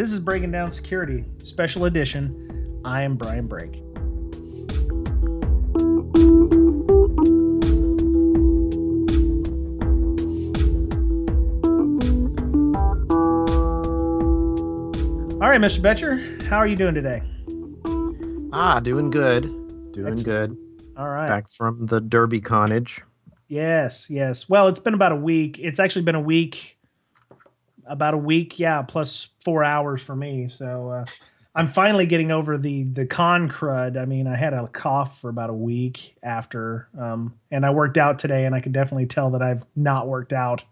This is Breaking Down Security, Special Edition. I am Brian Brake. All right, Mr. Boettcher, how are you doing today? Doing good. Doing good. All right. Back from the Derbycon. Yes. Well, it's been about a week. It's actually been about a week, yeah, plus 4 hours for me. So I'm finally getting over the con crud. I mean, I had a cough for about a week after, and I worked out today, and I can definitely tell that I've not worked out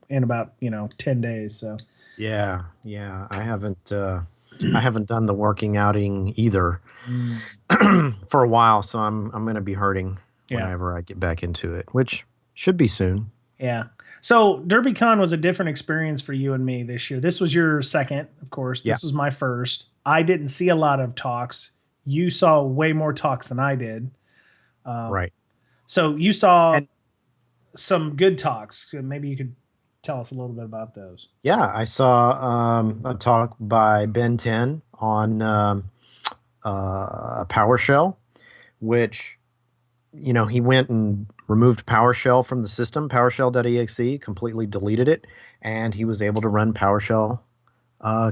in about 10 days. So Yeah. I haven't done the working outing either for a while, so I'm going to be hurting whenever I get back into it, which should be soon. Yeah. So Derbycon was a different experience for you and me this year. This was your second, of course. This was my first. I didn't see a lot of talks. You saw way more talks than I did. Right. So you saw some good talks. Maybe you could tell us a little bit about those. Yeah, I saw a talk by Ben 10 on PowerShell, which, he went and removed PowerShell from the system, PowerShell.exe, completely deleted it, and he was able to run PowerShell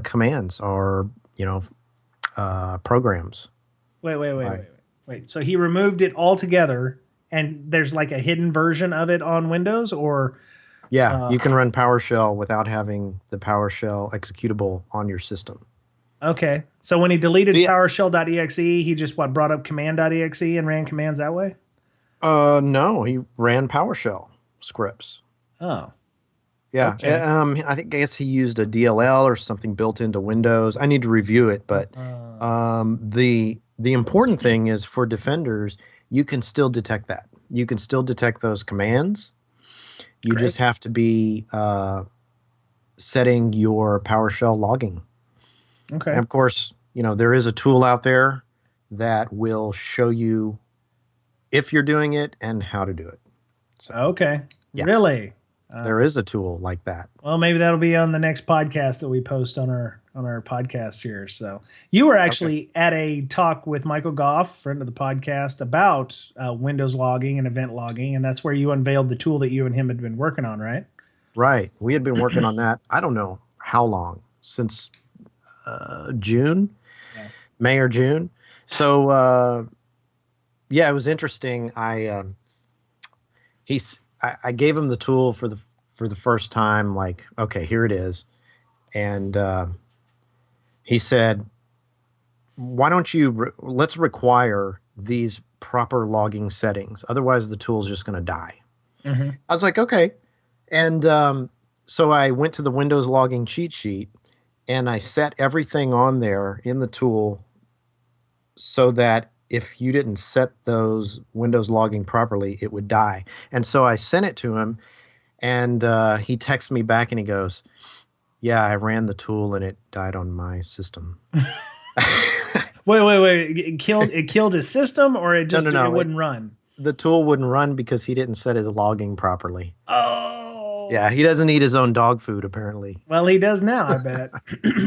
commands or, programs. Wait. So he removed it altogether, and there's like a hidden version of it on Windows, or? Yeah, you can run PowerShell without having the PowerShell executable on your system. Okay. So when he deleted PowerShell.exe, he just brought up command.exe and ran commands that way? No, he ran PowerShell scripts. Oh. Yeah. Okay. I guess he used a DLL or something built into Windows. I need to review it, but the important thing is for defenders, you can still detect that. You can still detect those commands. You just have to be setting your PowerShell logging. Okay. And of course, there is a tool out there that will show you if you're doing it and how to do it. So, okay. Yeah. Really? There is a tool like that. Well, maybe that'll be on the next podcast that we post on our podcast here. So you were actually at a talk with Michael Goff, friend of the podcast, about Windows logging and event logging, and that's where you unveiled the tool that you and him had been working on, right? Right. We had been working on that, I don't know how long, since June, May or June. So, it was interesting. I gave him the tool for the first time, like, okay, here it is. And he said, why don't you, let's require these proper logging settings. Otherwise, the tool's just going to die. Mm-hmm. I was like, okay. And so I went to the Windows logging cheat sheet, and I set everything on there in the tool so that if you didn't set those Windows logging properly, it would die. And so I sent it to him, and he texts me back and he goes, yeah, I ran the tool and it died on my system. Wait. It killed his system, or it just No. It wouldn't run? The tool wouldn't run because he didn't set his logging properly. Oh. Yeah, he doesn't eat his own dog food, apparently. Well, he does now, I bet.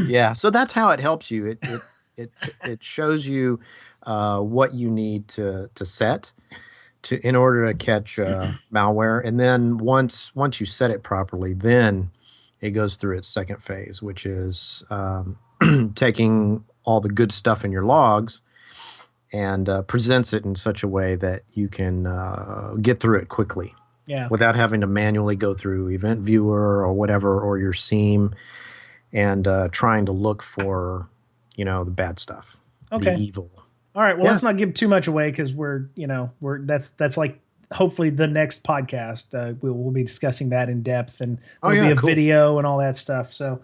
Yeah, so that's how it helps you. It shows you what you need to set in order to catch malware, and then once you set it properly, then it goes through its second phase, which is taking all the good stuff in your logs and presents it in such a way that you can get through it quickly, without having to manually go through Event Viewer or whatever, or your SIEM, and trying to look for the bad stuff, the evil. All right. Well, let's not give too much away, because that's like hopefully the next podcast. We'll be discussing that in depth, and there'll be a video and all that stuff. So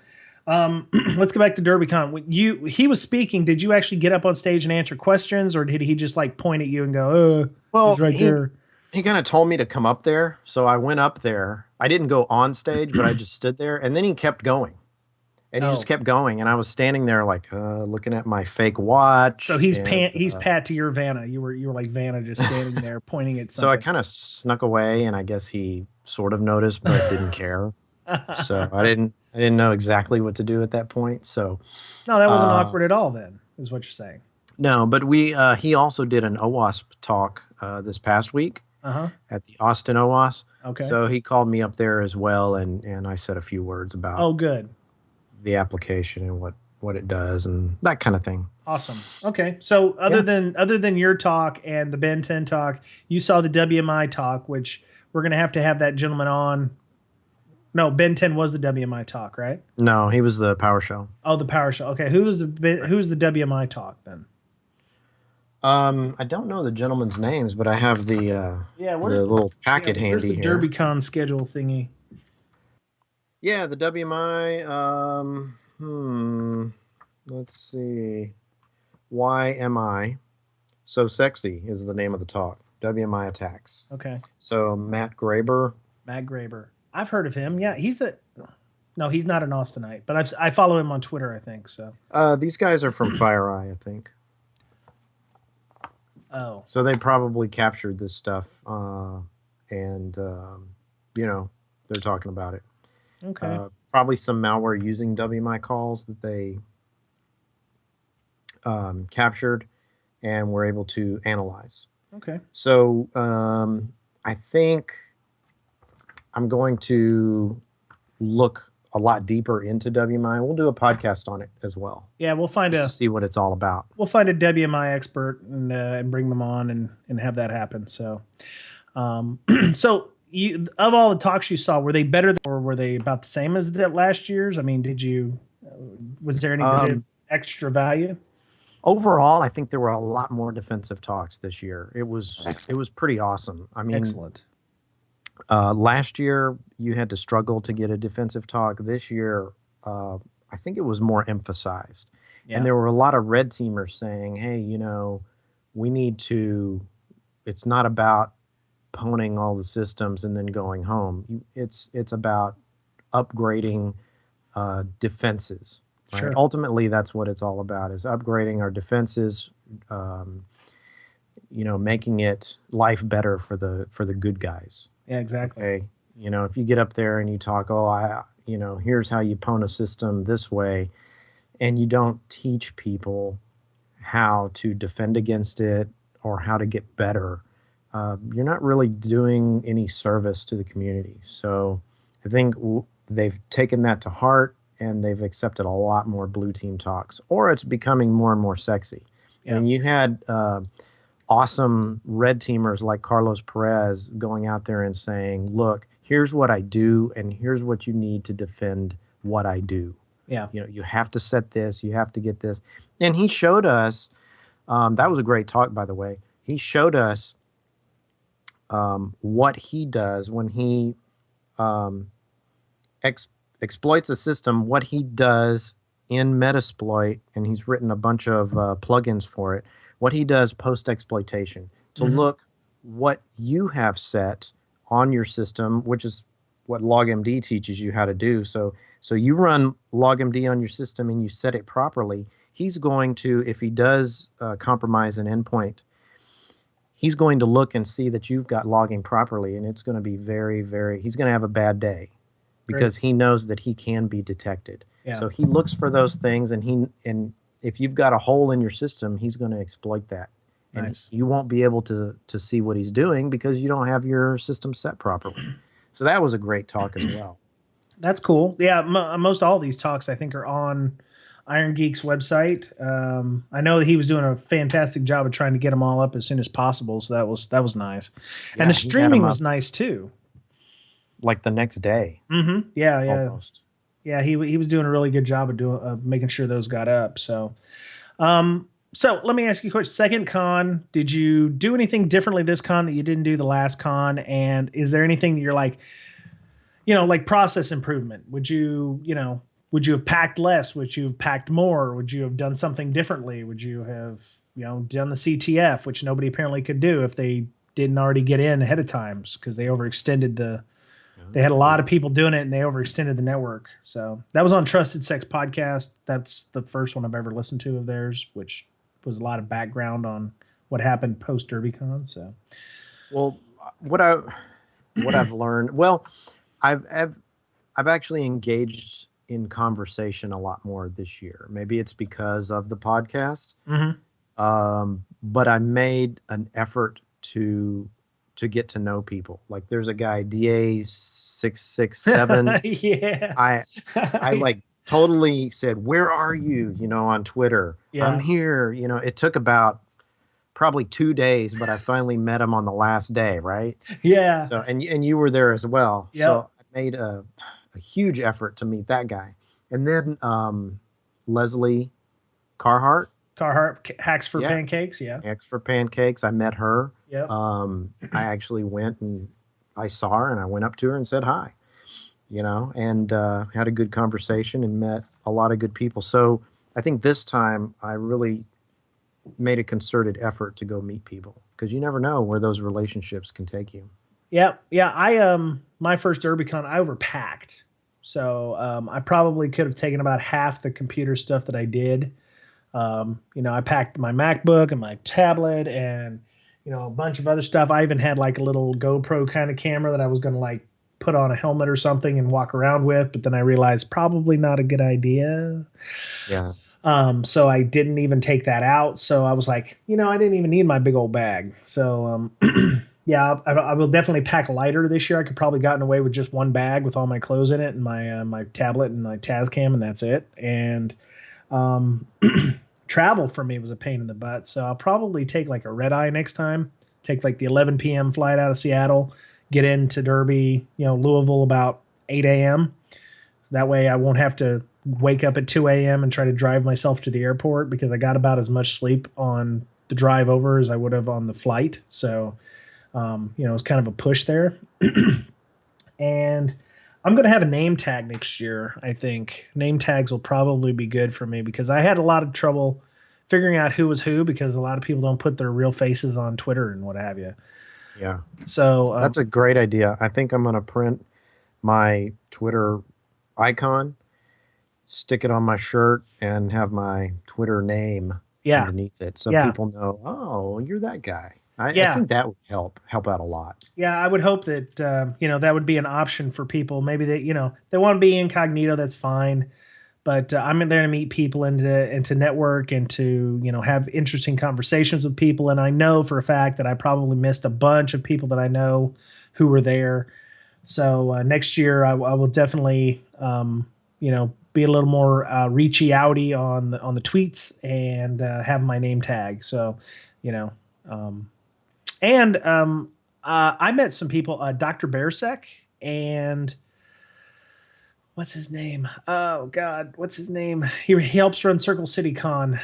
let's go back to Derbycon. When he was speaking, did you actually get up on stage and answer questions, or did he just point at you and go, he's right there? He kind of told me to come up there. So I went up there. I didn't go on stage, but I just stood there, and then he kept going. And he just kept going, and I was standing there looking at my fake watch. So he's Pat to your Vanna. You were like Vanna, just standing there pointing at something. So I kind of snuck away, and I guess he sort of noticed, but didn't care. So I I didn't know exactly what to do at that point. So No, that wasn't uh, awkward at all. Then is what you're saying. no, but he also did an OWASP talk this past week Uh-huh. at the Austin OWASP. Okay. So he called me up there as well, and I said a few words about Oh, good. the application and what it does and that kind of thing. Awesome. Okay. So Yeah. other than your talk and the Ben 10 talk, you saw the WMI talk, which we're going to have that gentleman on. No, Ben 10 was the WMI talk, right? No, he was the PowerShell. Oh, the PowerShell. Okay. Who's the WMI talk then? I don't know the gentleman's names, but I have the little packet where's handy the here. Derbycon schedule thingy? Yeah, the WMI. Let's see. Why am I so sexy? Is the name of the talk. WMI attacks. Okay. So Matt Graber. Matt Graber. I've heard of him. Yeah, he's not an Austinite, but I follow him on Twitter, I think. So. These guys are from FireEye, I think. Oh. So they probably captured this stuff, and they're talking about it. Okay. Probably some malware using WMI calls that they captured and were able to analyze. Okay. So I think I'm going to look a lot deeper into WMI. We'll do a podcast on it as well. Yeah, we'll see what it's all about. We'll find a WMI expert and bring them on and have that happen. So, so of all the talks you saw, were they better or were they about the same as that last year's? I mean, was there any extra value? Overall, I think there were a lot more defensive talks this year. It was pretty awesome. I mean, excellent. Last year, you had to struggle to get a defensive talk. This year, I think it was more emphasized. Yeah. And there were a lot of red teamers saying, hey, we need to, it's not about pwning all the systems and then going home. It's about upgrading defenses. Right? Sure. Ultimately, that's what it's all about, is upgrading our defenses, making it life better for the good guys. Yeah, exactly. Okay. If you get up there and you talk, here's how you pwn a system this way, and you don't teach people how to defend against it or how to get better, you're not really doing any service to the community. So I think they've taken that to heart and they've accepted a lot more blue team talks, or it's becoming more and more sexy. Yeah. And you had awesome red teamers like Carlos Perez going out there and saying, look, here's what I do, and here's what you need to defend what I do. Yeah. You have to set this, you have to get this. And he showed us, that was a great talk, by the way. He showed us what he does when he exploits a system, what he does in Metasploit, and he's written a bunch of plugins for it, what he does post-exploitation to look what you have set on your system, which is what LogMD teaches you how to do. So you run LogMD on your system and you set it properly. He's going to, if he does compromise an endpoint, he's going to look and see that you've got logging properly, and it's going to be very, very, he's going to have a bad day because he knows that he can be detected. Yeah. So he looks for those things, and if you've got a hole in your system, he's going to exploit that. And nice. You won't be able to see what he's doing because you don't have your system set properly. So that was a great talk as well. That's cool. Yeah, most all these talks, I think, are on Iron Geek's website. I know that he was doing a fantastic job of trying to get them all up as soon as possible, so that was nice. Yeah, and the streaming was nice, too. Like the next day. Mm-hmm. Yeah, yeah. Almost. Yeah, he was doing a really good job of making sure those got up. So, so let me ask you a question. Second con, did you do anything differently this con that you didn't do the last con? And is there anything that you're like, like process improvement? Would you have packed less? Would you have packed more? Would you have done something differently? Would you have, done the CTF, which nobody apparently could do if they didn't already get in ahead of time because they overextended they had a lot of people doing it and they overextended the network. So that was on Trusted Sex Podcast. That's the first one I've ever listened to of theirs, which was a lot of background on what happened post Derbycon. So, well, what I've learned, well, I've actually engaged in conversation a lot more this year. Maybe it's because of the podcast, Mm-hmm. but I made an effort to get to know people. Like there's a guy DA667. Yeah. I like totally said, "Where are you?" On Twitter. I'm Yeah. here. It took about probably 2 days, but I finally met him on the last day, right? Yeah. So, and you were there as well. Yep. So I made a huge effort to meet that guy. And then Leslie Carhart, Carhartt hacks for yeah, pancakes. Yeah. X for Pancakes. I met her. Yep. I actually went and I saw her and I went up to her and said hi, and had a good conversation and met a lot of good people. So I think this time I really made a concerted effort to go meet people because you never know where those relationships can take you. Yep. Yeah. I my first Derbycon I overpacked. So I probably could have taken about half the computer stuff that I did. I packed my MacBook and my tablet and a bunch of other stuff. I even had like a little GoPro kind of camera that I was going to like put on a helmet or something and walk around with, but then I realized probably not a good idea. Yeah. So I didn't even take that out. So I was like, I didn't even need my big old bag. So yeah, I will definitely pack lighter this year. I could probably gotten away with just one bag with all my clothes in it and my tablet and my Tascam, and that's it. And um, travel for me was a pain in the butt. So I'll probably take like a red eye next time. Take like the 11 p.m. flight out of Seattle, get into Derby, Louisville about 8 a.m. That way I won't have to wake up at 2 a.m. and try to drive myself to the airport because I got about as much sleep on the drive over as I would have on the flight. So, it's kind of a push there. And I'm going to have a name tag next year. I think name tags will probably be good for me because I had a lot of trouble figuring out who was who because a lot of people don't put their real faces on Twitter and what have you. Yeah. So, That's a great idea. I think I'm going to print my Twitter icon, stick it on my shirt, and have my Twitter name yeah, underneath it so yeah, people know, oh, you're that guy. I yeah. think that would help out a lot. Yeah, I would hope that that would be an option for people. Maybe they want to be incognito. That's fine, but I'm in there to meet people and to network and to have interesting conversations with people. And I know for a fact that I probably missed a bunch of people that I know who were there. So next year I will definitely be a little more reachy outy on the tweets and have my name tag. So you know. Um, and I met some people, Dr. Bearsek and what's his name? Oh God, what's his name? He helps run Circle City Con.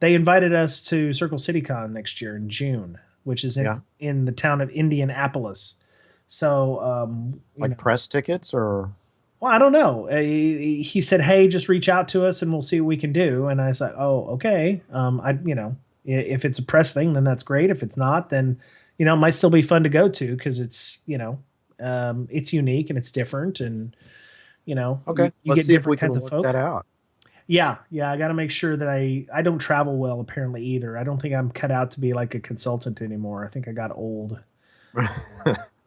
They invited us to Circle City Con next year in June, which is Yeah. in the town of Indianapolis. So Like press tickets or well, I don't know. He said, "Hey, just reach out to us and we'll see what we can do." And I was like, "Oh, okay." If it's a press thing, then that's great. If it's not, then it might still be fun to go to because it's it's unique and it's different, and okay. you Let's get see if we different can kinds of work folk. that out. Yeah, yeah. I got to make sure that I don't travel well apparently either. I don't think I'm cut out to be like a consultant anymore. I think I got old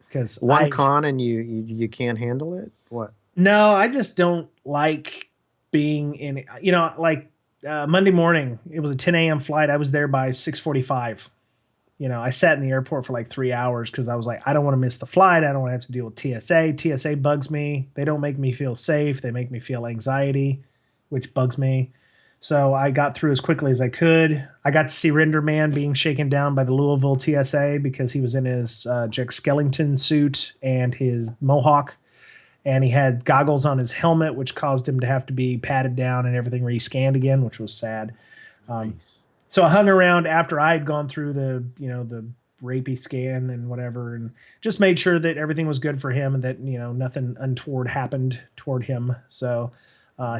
because One con and you can't handle it? What? No, I just don't like being in. Like Monday morning, it was a 10 a.m. flight. I was there by 6:45. I sat in the airport for like 3 hours because I was like, I don't want to miss the flight. I don't want to have to deal with TSA. TSA bugs me. They don't make me feel safe. They make me feel anxiety, which bugs me. So I got through as quickly as I could. I got to see Render Man being shaken down by the Louisville TSA because he was in his Jack Skellington suit and his mohawk, and he had goggles on his helmet, which caused him to have to be patted down and everything rescanned again, which was sad. Nice. So I hung around after I had gone through the rapey scan and whatever, and just made sure that everything was good for him and that nothing untoward happened toward him. So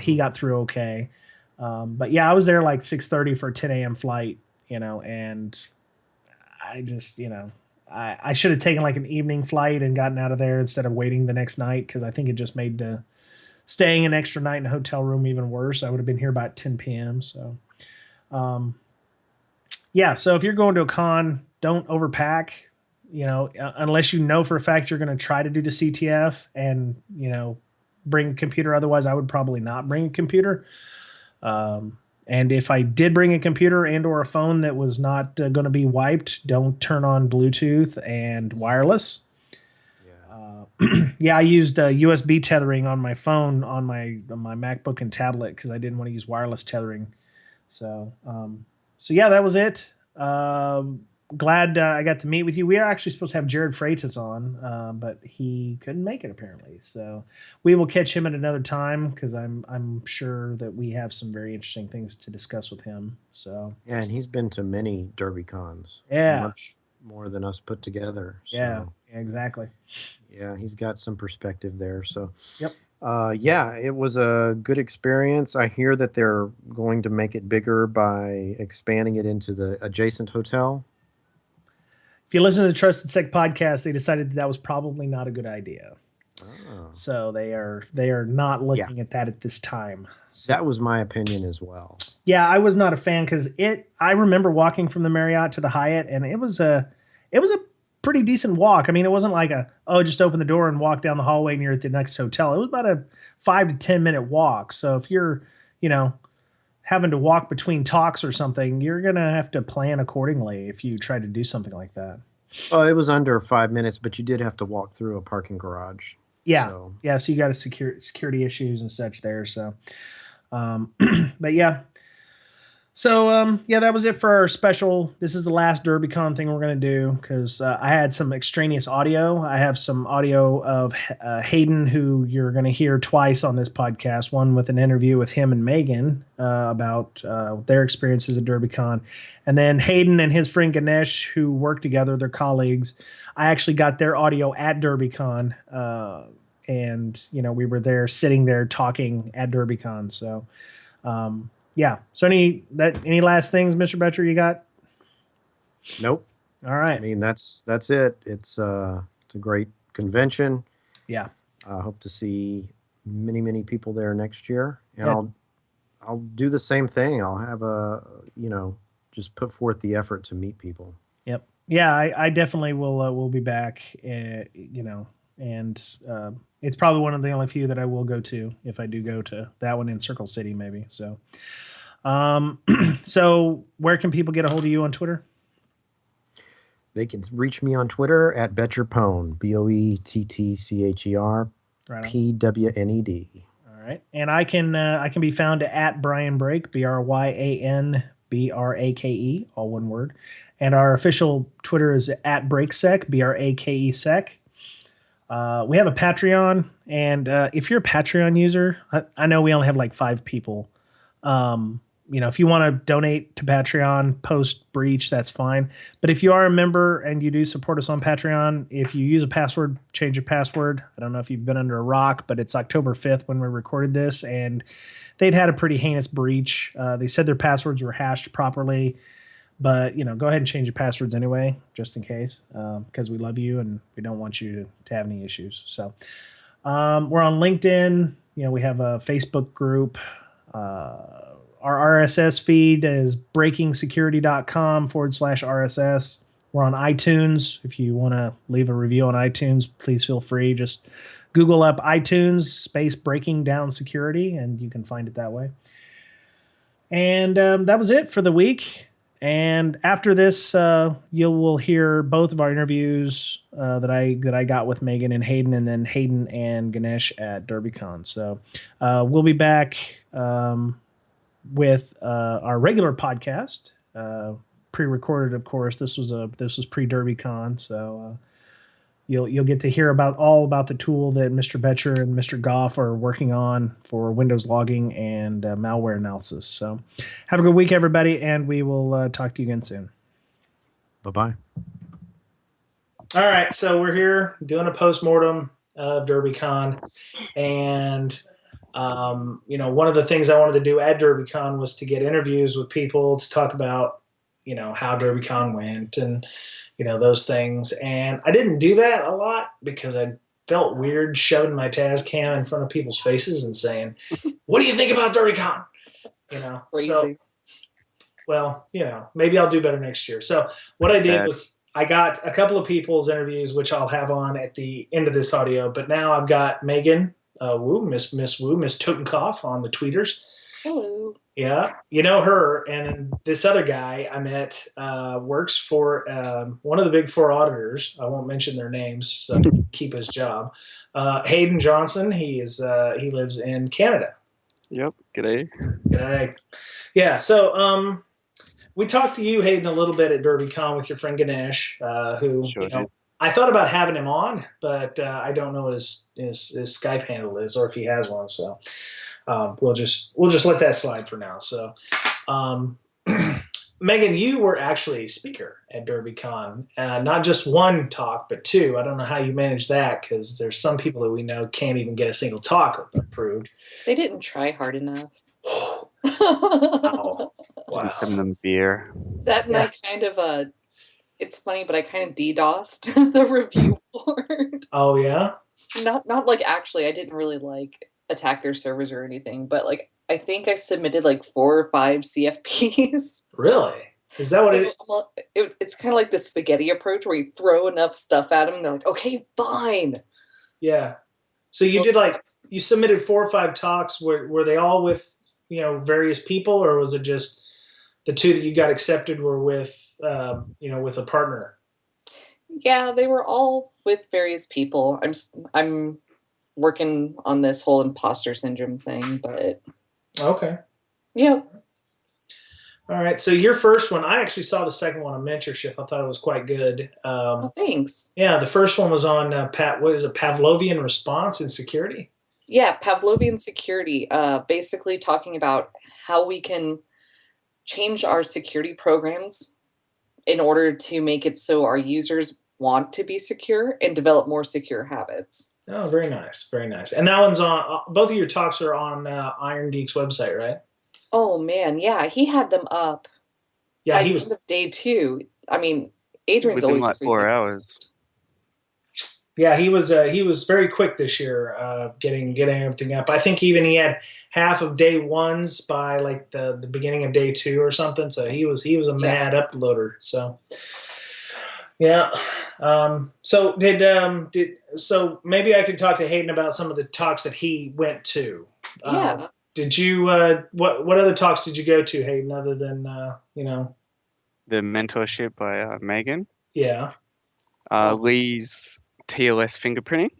he got through okay. But yeah, I was there like 6:30 for a 10 a.m. flight, and I just I should have taken like an evening flight and gotten out of there instead of waiting the next night because I think it just made the staying an extra night in a hotel room even worse. I would have been here about 10 p.m. So, yeah. So if you're going to a con, don't overpack. Unless you know for a fact you're going to try to do the CTF, and bring a computer. Otherwise, I would probably not bring a computer. And if I did bring a computer and or a phone that was not going to be wiped, don't turn on Bluetooth and wireless. Yeah, I used USB tethering on my phone, on my MacBook and tablet, because I didn't want to use wireless tethering. So, so yeah, that was it. Glad I got to meet with you. We are actually supposed to have Jared Freitas on, but he couldn't make it apparently. So we will catch him at another time, because I'm sure that we have some very interesting things to discuss with him. So yeah, and he's been to many Derbycons. Yeah. Much more than us put together. Yeah, So, exactly. yeah, he's got some perspective there. So, Yep. Yeah, it was a good experience. I hear that they're going to make it bigger by expanding it into the adjacent hotel. If you listen to the Trusted Sec podcast, they decided that was probably not a good idea. Oh. So they are not looking at that at this time. So, that was my opinion as well. Yeah, I was not a fan, because I remember walking from the Marriott to the Hyatt, and it was a pretty decent walk. I mean, it wasn't like just open the door and walk down the hallway and you're at the next hotel. It was about a 5 to 10 minute walk. So if you're, having to walk between talks or something, you're going to have to plan accordingly if you try to do something like that. Oh, it was under 5 minutes, but you did have to walk through a parking garage. Yeah. So you got security issues and such there. So, but yeah. So, that was it for our special. This is the last Derbycon thing we're going to do, because I had some extraneous audio. I have some audio of Haydn, who you're going to hear twice on this podcast, one with an interview with him and Megan about their experiences at Derbycon. And then Haydn and his friend Ganesh, who work together, they're colleagues. I actually got their audio at Derbycon, and, we were there sitting there talking at Derbycon. So, yeah. So any last things, Mr. Boettcher, you got? Nope. All right. I mean, that's it. It's a great convention. Yeah. I hope to see many people there next year, and I'll do the same thing. I'll have just put forth the effort to meet people. Yep. Yeah, I definitely will be back. And it's probably one of the only few that I will go to, if I do go to that one in Circle City, maybe. So, so where can people get a hold of you on Twitter? They can reach me on Twitter at BoettcherPwned, BoettCher, PWNED. All right, and I can be found at Brian Brake, BryanBrake, all one word, and our official Twitter is at BrakeSec, BRAKE-SEC. We have a Patreon, and if you're a Patreon user, I know we only have like 5 people. If you want to donate to Patreon post breach, that's fine. But if you are a member and you do support us on Patreon, if you use a password, change your password. I don't know if you've been under a rock, but it's October 5th when we recorded this, and they'd had a pretty heinous breach. They said their passwords were hashed properly. But, go ahead and change your passwords anyway, just in case, because we love you and we don't want you to have any issues. So we're on LinkedIn. We have a Facebook group. Our RSS feed is breakingsecurity.com/RSS. We're on iTunes. If you want to leave a review on iTunes, please feel free. Just Google up iTunes space Breaking Down Security, and you can find it that way. And that was it for the week. And after this, you will hear both of our interviews that I got with Megan and Haydn, and then Haydn and Ganesh at Derbycon. So we'll be back with our regular podcast, pre-recorded, of course. This was pre-Derbycon, so you'll get to hear all about the tool that Mr. Boettcher and Mr. Goff are working on for Windows logging and malware analysis. So have a good week, everybody, and we will talk to you again soon. Bye-bye. All right, so we're here doing a postmortem of Derbycon, and one of the things I wanted to do at Derbycon was to get interviews with people to talk about how Derbycon went and those things. And I didn't do that a lot because I felt weird shoving my Tascam in front of people's faces and saying, "What do you think about Derbycon?" So, well, maybe I'll do better next year. So what I did was I got a couple of people's interviews, which I'll have on at the end of this audio. But now I've got Megan Wu, Miss Wu, Miss Totenkopf on the tweeters. Hello. Yeah, you know her, and then this other guy I met works for one of the big four auditors. I won't mention their names, so he can keep his job. Haydn Johnson. He lives in Canada. Yep. G'day. G'day. Yeah. So we talked to you, Hayden, a little bit at Derbycon with your friend Ganesh, who Sure did. I thought about having him on, but I don't know what his Skype handle is or if he has one. So we'll just let that slide for now. So Megan, you were actually a speaker at Derbycon, not just one talk, but two. I don't know how you managed that because there's some people that we know can't even get a single talk approved. They didn't try hard enough. Wow. Wow. Send them beer. That and I kind of it's funny, but I kind of DDoSed the review board. Oh yeah? Not like actually, I didn't really like attack their servers or anything, but like I think I submitted like 4 or 5 CFPs. Really? Is that what it's kind of like the spaghetti approach where you throw enough stuff at them and they're like, okay, fine. Yeah. So you you submitted 4 or 5 talks. Were they all with, various people, or was it just the 2 that you got accepted were with, with a partner? Yeah, they were all with various people. I'm working on this whole imposter syndrome thing, but okay. Yeah. All right. So your first one, I actually saw the second one on mentorship. I thought it was quite good. Thanks. Yeah, the first one was on Pavlovian response in security? Yeah, Pavlovian security. Basically talking about how we can change our security programs in order to make it so our users want to be secure and develop more secure habits. Oh, very nice. Very nice. And that one's on, both of your talks are on Iron Geek's website, right? Oh man, yeah, he had them up. Yeah, he was end of day 2. I mean, Adrian's always like 4 hours. Yeah, he was very quick this year, getting everything up. I think even he had half of day 1's by like the beginning of day 2 or something. So he was a mad uploader. So yeah. So so maybe I could talk to Hayden about some of the talks that he went to. Yeah. Did you what other talks did you go to, Hayden, other than the mentorship by Megan? Yeah. Lee's TLS fingerprinting.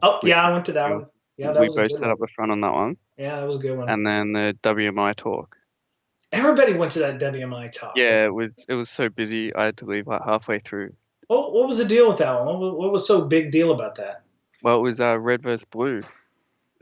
Oh yeah, I went to that one. Yeah, that we was both set up the front on that one. Yeah, that was a good one. And then the WMI talk. Everybody went to that WMI talk. Yeah, it was so busy. I had to leave like halfway through. What was the deal with that one? What was so big deal about that? Well, it was red versus blue.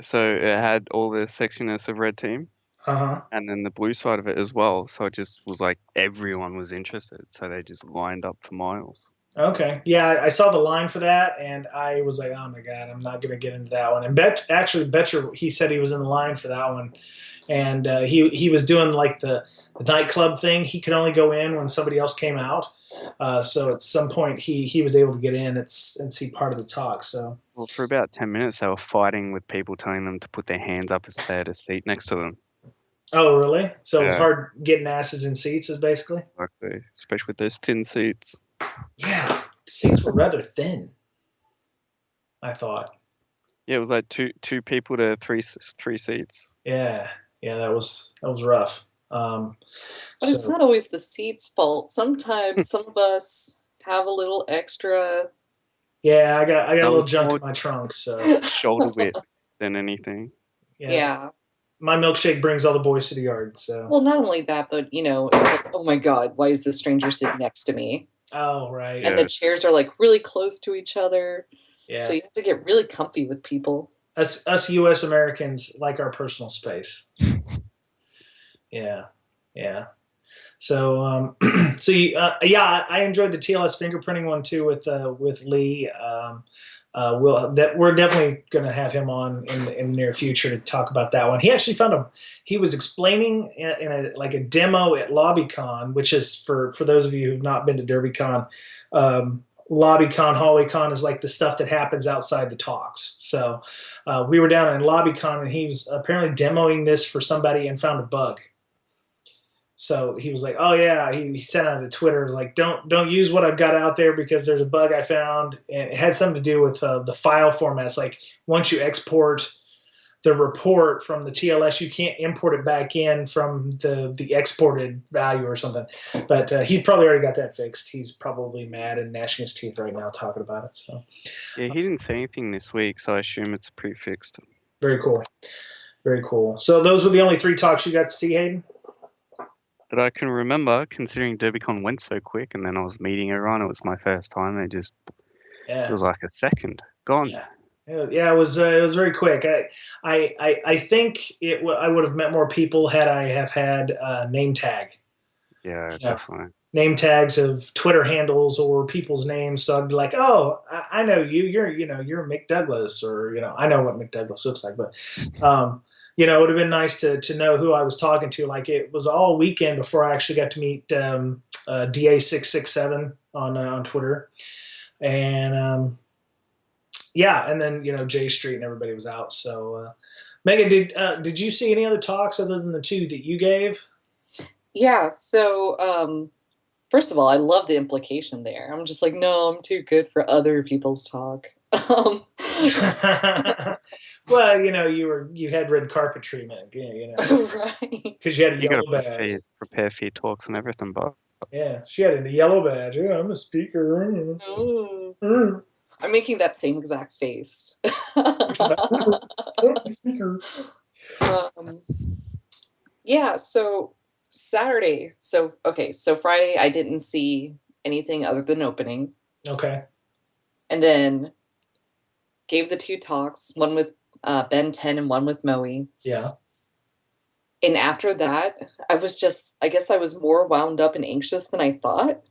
So it had all the sexiness of red team. And then the blue side of it as well. So it just was like everyone was interested. So they just lined up for miles. Okay. Yeah, I saw the line for that, and I was like, oh my God, I'm not going to get into that one. And Boettcher, he said he was in the line for that one. And he was doing like the nightclub thing. He could only go in when somebody else came out. So at some point he was able to get in and see part of the talk. So well, for about 10 minutes, they were fighting with people telling them to put their hands up if they had a seat next to them. Oh, really? So it was hard getting asses in seats, is basically? Exactly, especially with those thin seats. Yeah, seats were rather thin, I thought. Yeah, it was like two people to three seats. Yeah, that was rough. But it's not always the seat's fault. Sometimes some of us have a little extra. Yeah, I got a little junk in my trunk, so shoulder width than anything. Yeah. My milkshake brings all the boys to the yard. So well, not only that, but it's like, oh my God, why is this stranger sitting next to me? Oh, right. And the chairs are like really close to each other. Yeah. So you have to get really comfy with people. Us U.S. Americans like our personal space. Yeah. So, I enjoyed the TLS fingerprinting one too with Lee. We're definitely going to have him on in the near future to talk about that one. He actually he was explaining in a demo at LobbyCon, which is for those of you who've not been to Derbycon. LobbyCon, HallwayCon is like the stuff that happens outside the talks. So we were down in LobbyCon and he was apparently demoing this for somebody and found a bug. So he was like, oh yeah, he sent out a Twitter like, don't use what I've got out there because there's a bug I found, and it had something to do with the file formats. Like once you export the report from the TLS. You can't import it back in from the exported value or something. But he's probably already got that fixed. He's probably mad and gnashing his teeth right now talking about it. So Yeah, he didn't say anything this week, so I assume it's pre-fixed. very cool. Very cool. So those were the only 3 talks you got to see, Haydn? That I can remember, considering Derbycon went so quick, and then I was meeting everyone. It was my first time. It was like a second gone. Yeah, it was very quick. I think I would have met more people had I have had name tag. Yeah, definitely. Name tags of Twitter handles or people's names, so I'd be like, "Oh, I know you. You're Mick Douglas," or I know what Mick Douglas looks like, but it would have been nice to know who I was talking to. Like, it was all weekend before I actually got to meet DA667 on Twitter, and and then J Street and everybody was out. So, Megan, did you see any other talks other than the 2 that you gave? Yeah. So, first of all, I love the implication there. I'm just like, no, I'm too good for other people's talk. Well, you had red carpet treatment, right? Because you had a yellow badge. Prepare for your talks and everything, but yeah, she had a yellow badge. Yeah, I'm a speaker. I'm making that same exact face. Yeah. So Saturday. So Friday I didn't see anything other than opening. Okay. And then gave the 2 talks, one with Ben 10 and one with Moe. Yeah. And after that, I guess I was more wound up and anxious than I thought.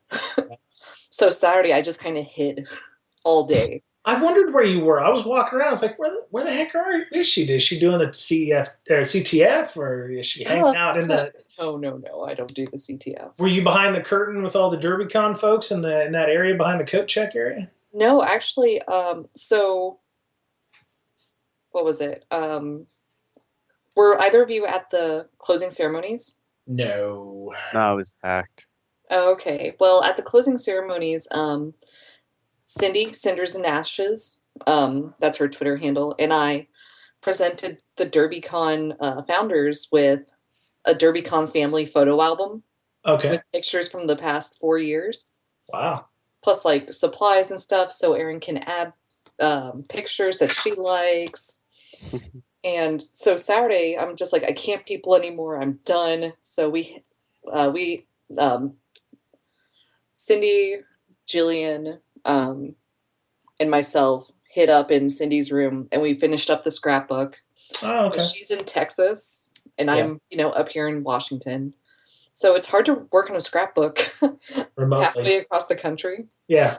So Saturday, I just kind of hid all day. I wondered where you were. I was walking around. I was like, where the heck is she? Is she doing the CTF, or is she hanging out in the... No. I don't do the CTF. Were you behind the curtain with all the Derbycon folks in that area behind the coat check area? No, actually. So what was it? Were either of you at the closing ceremonies? No, it was packed. Oh, okay. Well, at the closing ceremonies, Cindy, Cinders and Ashes, that's her Twitter handle, and I presented the Derbycon founders with a Derbycon family photo album. Okay. With pictures from the past 4 years. Wow. Plus, like, supplies and stuff, so Erin can add pictures that she likes. And so Saturday, I'm just like, I can't people anymore. I'm done. So we Cindy, Jillian, and myself hid up in Cindy's room, and we finished up the scrapbook. Oh, okay. She's in Texas, and I'm, up here in Washington. So it's hard to work on a scrapbook remotely halfway across the country. Yeah.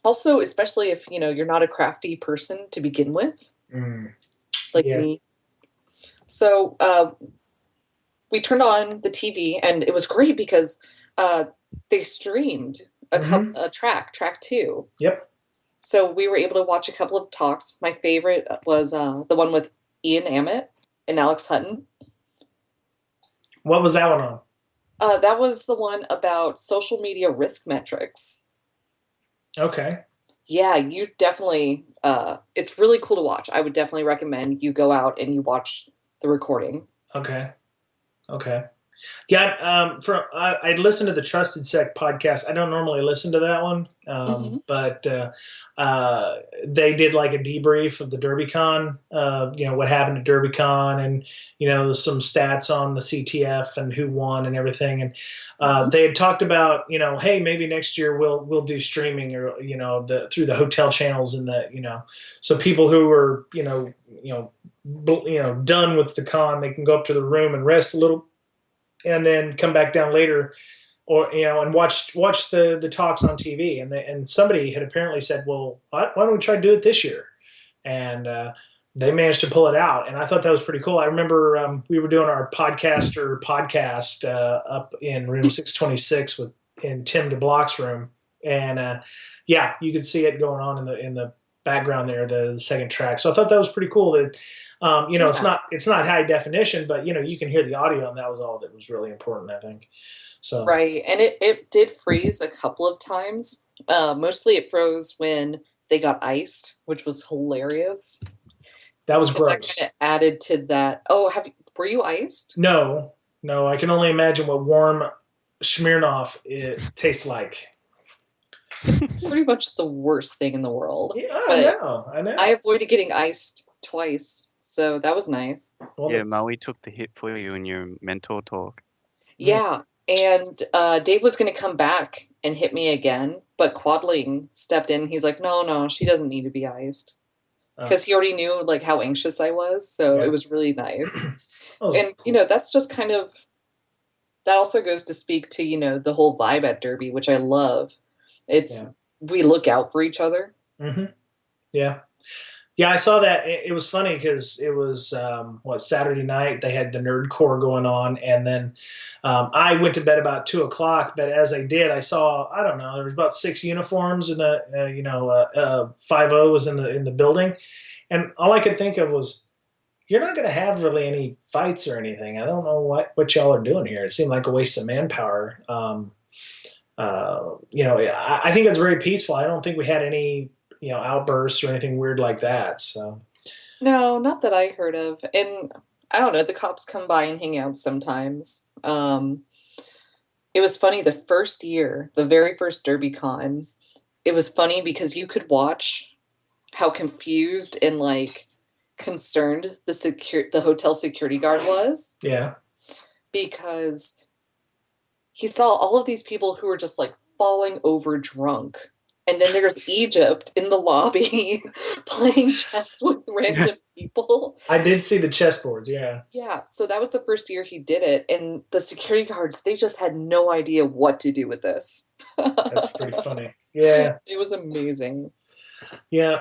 Also, especially if, you're not a crafty person to begin with, like me. So we turned on the TV, and it was great because they streamed a track 2. Yep. So we were able to watch a couple of talks. My favorite was the one with Ian Ammett and Alex Hutton. What was that one on? That was the one about social media risk metrics. Okay. Yeah, you definitely, it's really cool to watch. I would definitely recommend you go out and you watch the recording. Okay. Yeah, I listened to the Trusted Sec podcast. I don't normally listen to that one, but they did like a debrief of the Derbycon, what happened to Derbycon, and some stats on the CTF and who won and everything. And they had talked about, hey, maybe next year we'll do streaming, or through the hotel channels, and so people who are done with the con, they can go up to the room and rest a little, and then come back down later, or and watch the talks on TV. And somebody had apparently said, well, why don't we try to do it this year? And they managed to pull it out, and I thought that was pretty cool. I remember we were doing our podcast up in room 626 in Tim DeBlock's room, and you could see it going on in the background there, the second track. So I thought that was pretty cool. That it's not high definition, but you can hear the audio, and that was all that was really important, I think. So right, and it did freeze a couple of times. Mostly it froze when they got iced, which was hilarious. That was Because gross. that kind of added to that. Oh, were you iced? No. I can only imagine what warm Smirnoff it tastes like. It's pretty much the worst thing in the world. Yeah, I know. I avoided getting iced twice, so that was nice. Well, yeah, Maui took the hit for you in your mentor talk. Yeah, and Dave was going to come back and hit me again, but Quadling stepped in. He's like, no, she doesn't need to be iced. Because he already knew like how anxious I was, so it was really nice. And, cool. That's just kind of, that also goes to speak to, the whole vibe at Derby, which I love. We look out for each other. Mm-hmm. Yeah. Yeah, I saw that. It was funny because it was, Saturday night. They had the Nerd Core going on. And then I went to bed about 2 o'clock. But as I did, I saw, I don't know, there was about 6 uniforms in the, 5-0 was in the building. And all I could think of was, you're not going to have really any fights or anything. I don't know what y'all are doing here. It seemed like a waste of manpower. I think it's very peaceful. I don't think we had any, outbursts or anything weird like that. So, no, not that I heard of. And I don't know, the cops come by and hang out sometimes. It was funny the first year, the very first Derbycon. It was funny because you could watch how confused and like concerned the hotel security guard was. Yeah. Because he saw all of these people who were just like falling over drunk. And then there's Egypt in the lobby playing chess with random people. I did see the chessboards, yeah. Yeah, so that was the first year he did it. And the security guards, they just had no idea what to do with this. That's pretty funny. Yeah. It was amazing. Yeah.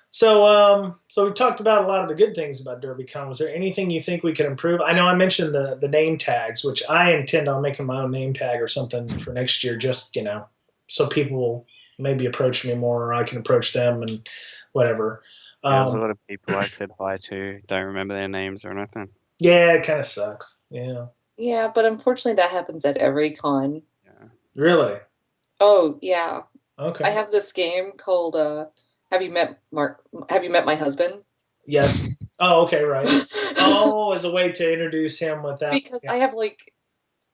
So we talked about a lot of the good things about Derbycon. Was there anything you think we could improve? I know I mentioned the name tags, which I intend on making my own name tag or something for next year, just, so people will maybe approach me more or I can approach them and whatever. There's a lot of people I said hi to, don't remember their names or anything. Yeah, it kind of sucks. Yeah. Yeah, but unfortunately that happens at every con. Yeah. Really? Oh, yeah. Okay. I have this game called Have you met my husband? Yes. Oh, okay, right. Oh, as a way to introduce him with that. Because I have like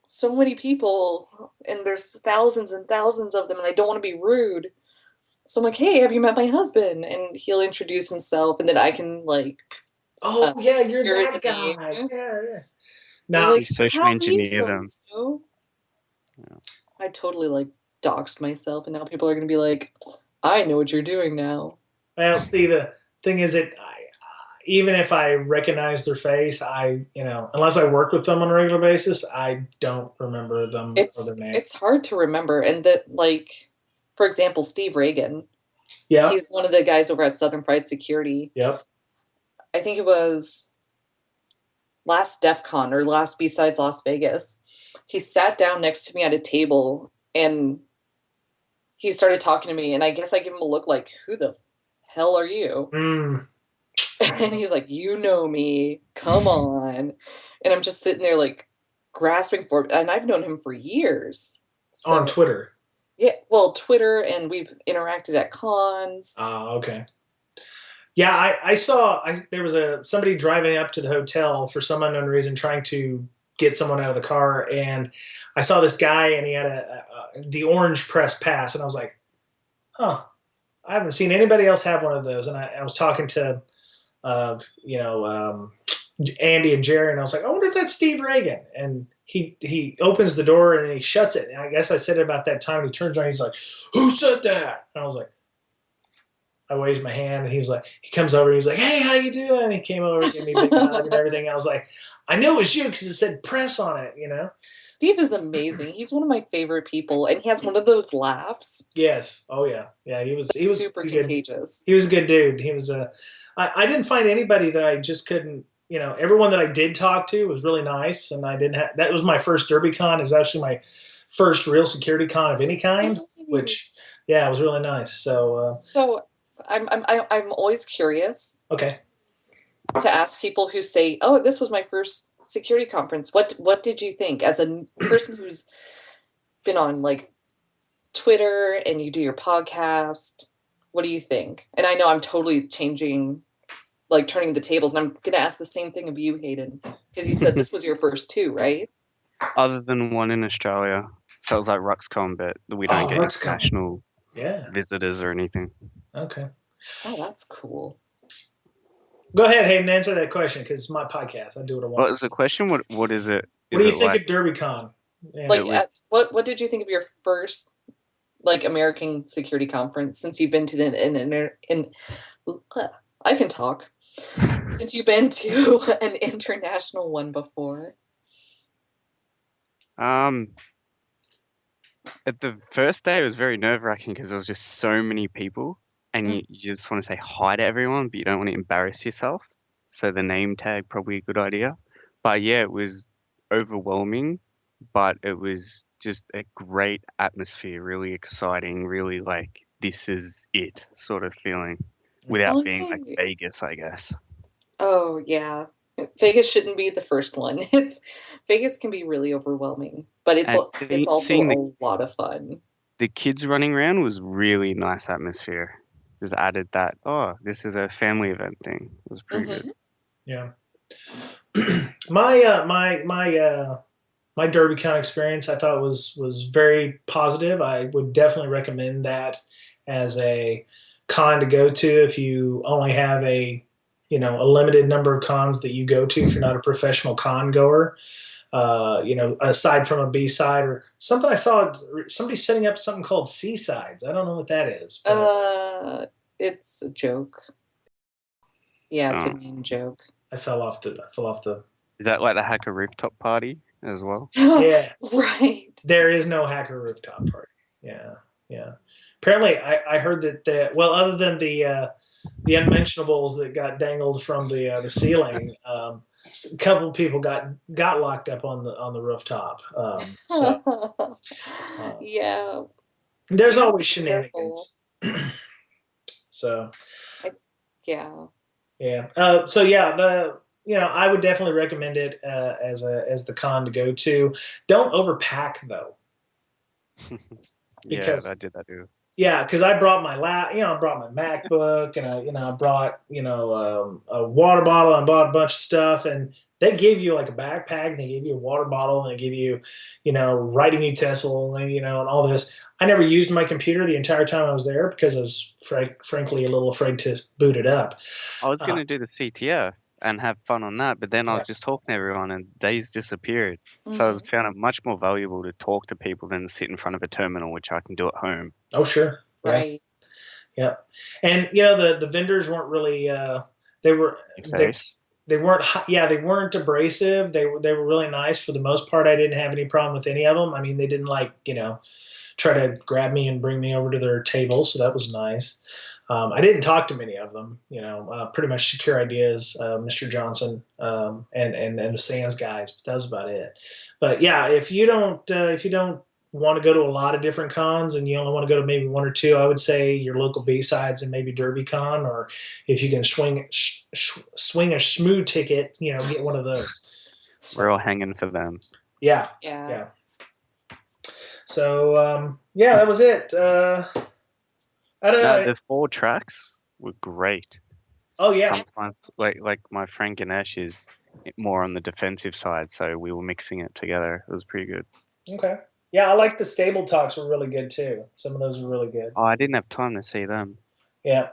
so many people and there's thousands and thousands of them and I don't want to be rude. So I'm like, hey, have you met my husband? And he'll introduce himself and then I can like yeah, you're that guy. Yeah. Now like, social engineer them. So? Yeah. I totally like doxed myself and now people are gonna be like, I know what you're doing now. Well, see, the thing is even if I recognize their face, unless I work with them on a regular basis, I don't remember them or their name. It's hard to remember. And that, like, for example, Steve Reagan. Yeah. He's one of the guys over at Southern Pride Security. Yep. I think it was last DEF CON or last B-Sides Las Vegas. He sat down next to me at a table and he started talking to me. And I guess I gave him a look like, who the hell are you? Mm. And he's like, you know me, come on. And I'm just sitting there like grasping for it. And I've known him for years. So, on Twitter? Yeah, well, Twitter, and we've interacted at cons. Oh, okay. Yeah, I saw there was somebody driving up to the hotel for some unknown reason trying to get someone out of the car. And I saw this guy and he had the orange press pass. And I was like, huh, I haven't seen anybody else have one of those. And I was talking to Andy and Jerry, and I was like, I wonder if that's Steve Reagan. And he opens the door and he shuts it. And I guess I said it about that time. And he turns around, and he's like, who said that? And I was like, I waved my hand, and he comes over, and he's like, hey, how you doing? And he came over and gave me a big hug and everything. And I was like, I know it was you because it said press on it, Steve is amazing. He's one of my favorite people, and he has one of those laughs. Yes. Oh yeah. Yeah. He was super contagious. He was a good dude. He was I didn't find anybody that I just couldn't, everyone that I did talk to was really nice. And that was my first Derbycon. Is actually my first real security con of any kind, which, yeah, it was really nice. So I'm always curious. Okay. To ask people who say, oh, this was my first security conference. What did you think? As a person who's been on like Twitter and you do your podcast, what do you think? And I know I'm totally changing like turning the tables. And I'm going to ask the same thing of you, Hayden, because you said this was your first two, right? Other than one in Australia. So it was like Ruxcon, but we don't get international visitors or anything. Okay. Oh, that's cool. Go ahead, Hayden, answer that question because it's my podcast. I do what I want. What is the question? What is it? What do you think of Derbycon? Yeah. Like, what did you think of your first like American security conference since you've been to I can talk. Since you've been to an international one before? At the first day, it was very nerve-wracking because there was just so many people, and you just want to say hi to everyone, but you don't want to embarrass yourself. So the name tag probably a good idea. But yeah, it was overwhelming, but it was just a great atmosphere, really exciting, really like this is it sort of feeling, without being like Vegas, I guess. Oh yeah. Vegas shouldn't be the first one. Vegas can be really overwhelming, but it's also a lot of fun. The kids running around was really nice atmosphere. Just added that, this is a family event thing. It was pretty good. Yeah. My Derbycon experience I thought was very positive. I would definitely recommend that as a con to go to if you only have a limited number of cons that you go to if you're not a professional con goer. Aside from a B-side or something, I saw somebody setting up something called C-sides. I don't know what that is. It's a joke. Yeah, it's a mean joke. I fell off the. Is that like the hacker rooftop party as well? Yeah, right. There is no hacker rooftop party. Yeah. Apparently, I heard that. Well, other than the unmentionables that got dangled from the ceiling, a couple people got locked up on the rooftop. Yeah. There's always shenanigans. So. Yeah. I would definitely recommend it as the con to go to. Don't overpack though. Because I did that too. Yeah, because I brought my I brought my MacBook, and I brought a water bottle, and bought a bunch of stuff, and they give you like a backpack, and they give you a water bottle, and they give you writing utensil, and all this. I never used my computer the entire time I was there because I was frankly a little afraid to boot it up. I was going to do the CTF and have fun on that, but then I was just talking to everyone and days disappeared. So I found it much more valuable to talk to people than to sit in front of a terminal, which I can do at home. Oh, sure. Right. Yeah. And, the vendors weren't really, they weren't abrasive. They were really nice for the most part. I didn't have any problem with any of them. I mean, they didn't try to grab me and bring me over to their table. So that was nice. I didn't talk to many of them, pretty much Secure Ideas, Mr. Johnson, and the Sands guys, but that was about it. But yeah, if you don't want to go to a lot of different cons and you only want to go to maybe one or two, I would say your local B-sides and maybe Derbycon, or if you can swing a SMU ticket, get one of those. So, we're all hanging for them. Yeah. So, that was it. I don't know. The 4 tracks were great. Oh, yeah. Sometimes, like my friend Ganesh is more on the defensive side, so we were mixing it together. It was pretty good. Okay. Yeah, I like the stable talks were really good, too. Some of those were really good. Oh, I didn't have time to see them. Yeah.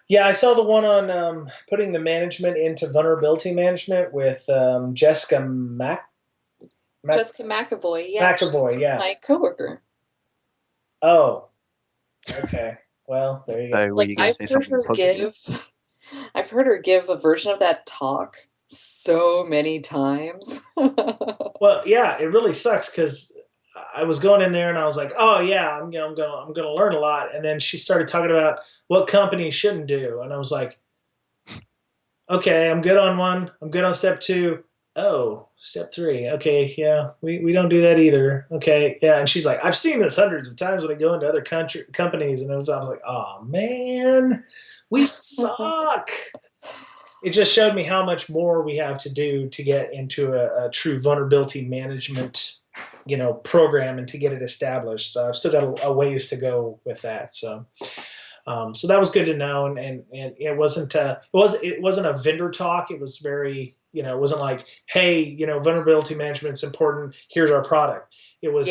Yeah, I saw the one on putting the management into vulnerability management with Jessica Jessica McAvoy. Yeah, McAvoy, she's my coworker. Oh. Okay. Well, there you go. Like I've heard her give a version of that talk so many times. Well, yeah, it really sucks because I was going in there and I was like, "Oh yeah, I'm gonna learn a lot." And then she started talking about what companies shouldn't do, and I was like, "Okay, I'm good on 1. I'm good on step 2. Oh, step 3. Okay, yeah, we don't do that either. Okay, yeah." And she's like, "I've seen this hundreds of times when I go into other companies," and I was like, "Oh man, we suck." It just showed me how much more we have to do to get into a true vulnerability management, program and to get it established. So I've still got a ways to go with that. So, So that was good to know. And it wasn't a vendor talk. It was very, it wasn't like, hey, vulnerability management is important. Here's our product. It was,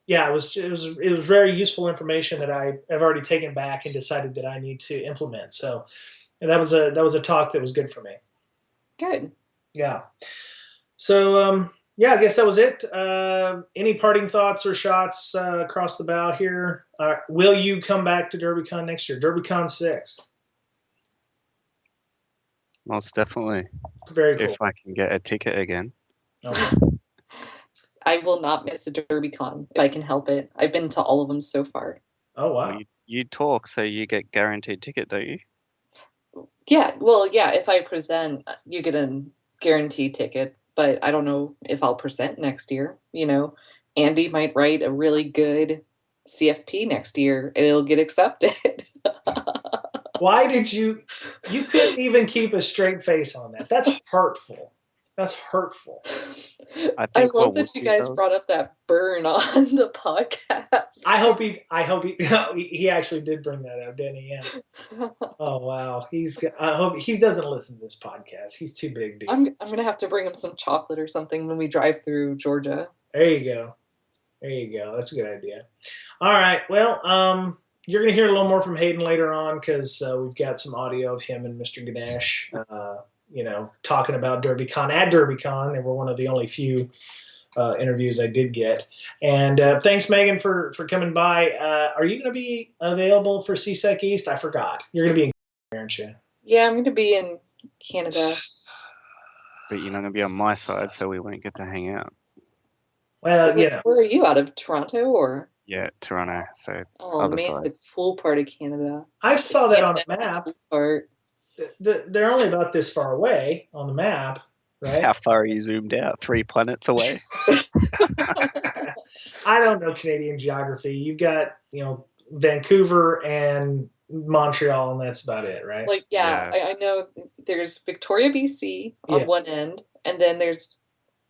it was very useful information that I have already taken back and decided that I need to implement. So that was a talk that was good for me. Good. Yeah. So, I guess that was it. Any parting thoughts or shots across the bow here? Will you come back to Derbycon next year? Derbycon 6. Most definitely. Very cool. If I can get a ticket again. Okay. I will not miss a Derbycon if I can help it. I've been to all of them so far. Oh, wow. Well, you talk, so you get guaranteed ticket, don't you? Yeah. Well, yeah. If I present, you get a guaranteed ticket. But I don't know if I'll present next year. Andy might write a really good CFP next year and it'll get accepted. Why did you couldn't even keep a straight face on that? That's hurtful. That's hurtful. I love that you guys brought up that burn on the podcast. I hope he actually did bring that up, didn't he? Yeah. Oh wow. I hope he doesn't listen to this podcast. He's too big, dude. I'm gonna have to bring him some chocolate or something when we drive through Georgia. There you go. That's a good idea. All right. Well, you're going to hear a little more from Haydn later on because we've got some audio of him and Mr. Ganesh, talking about Derbycon at Derbycon. They were one of the only few interviews I did get. And thanks, Megan, for coming by. Are you going to be available for CSEC East? I forgot. You're going to be in Canada, aren't you? Yeah, I'm going to be in Canada. But you're not going to be on my side, so we won't get to hang out. Well, Where are you, out of Toronto or? Yeah, Toronto. So. Oh man, side. The cool part of Canada. I saw that on a map. Cool they're only about this far away on the map, right? How far are you zoomed out? 3 planets away? I don't know Canadian geography. You've got, Vancouver and Montreal, and that's about it, right? I know there's Victoria, BC on one end, and then there's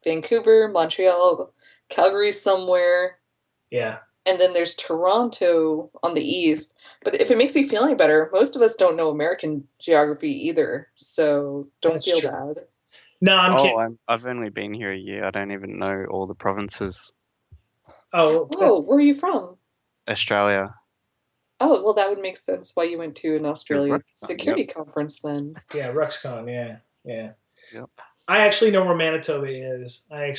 Vancouver, Montreal, Calgary somewhere. Yeah. And then there's Toronto on the east. But if it makes you feel any better, most of us don't know American geography either. So don't feel bad. No, I'm kidding. I've only been here a year. I don't even know all the provinces. Oh, where are you from? Australia. Oh, well, that would make sense why you went to an Australia security conference then. Yeah, RuxCon, yeah. Yep. I actually know where Manitoba is. I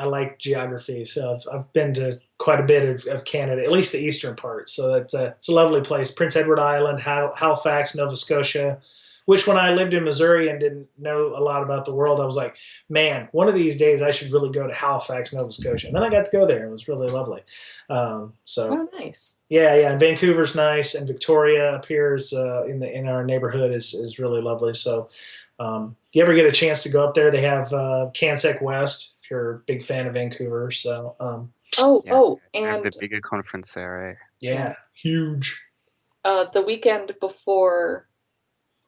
like geography, so I've been to quite a bit of Canada, at least the eastern part. So it's a lovely place. Prince Edward Island, Halifax, Nova Scotia, which when I lived in Missouri and didn't know a lot about the world, I was like, man, one of these days I should really go to Halifax, Nova Scotia. And then I got to go there. It was really lovely. Oh, nice. Yeah. And Vancouver's nice, and Victoria up here is in our neighborhood is really lovely. So. If you ever get a chance to go up there, they have CanSec West, if you're a big fan of Vancouver. So, and the bigger conference there, eh? Yeah, huge. The weekend before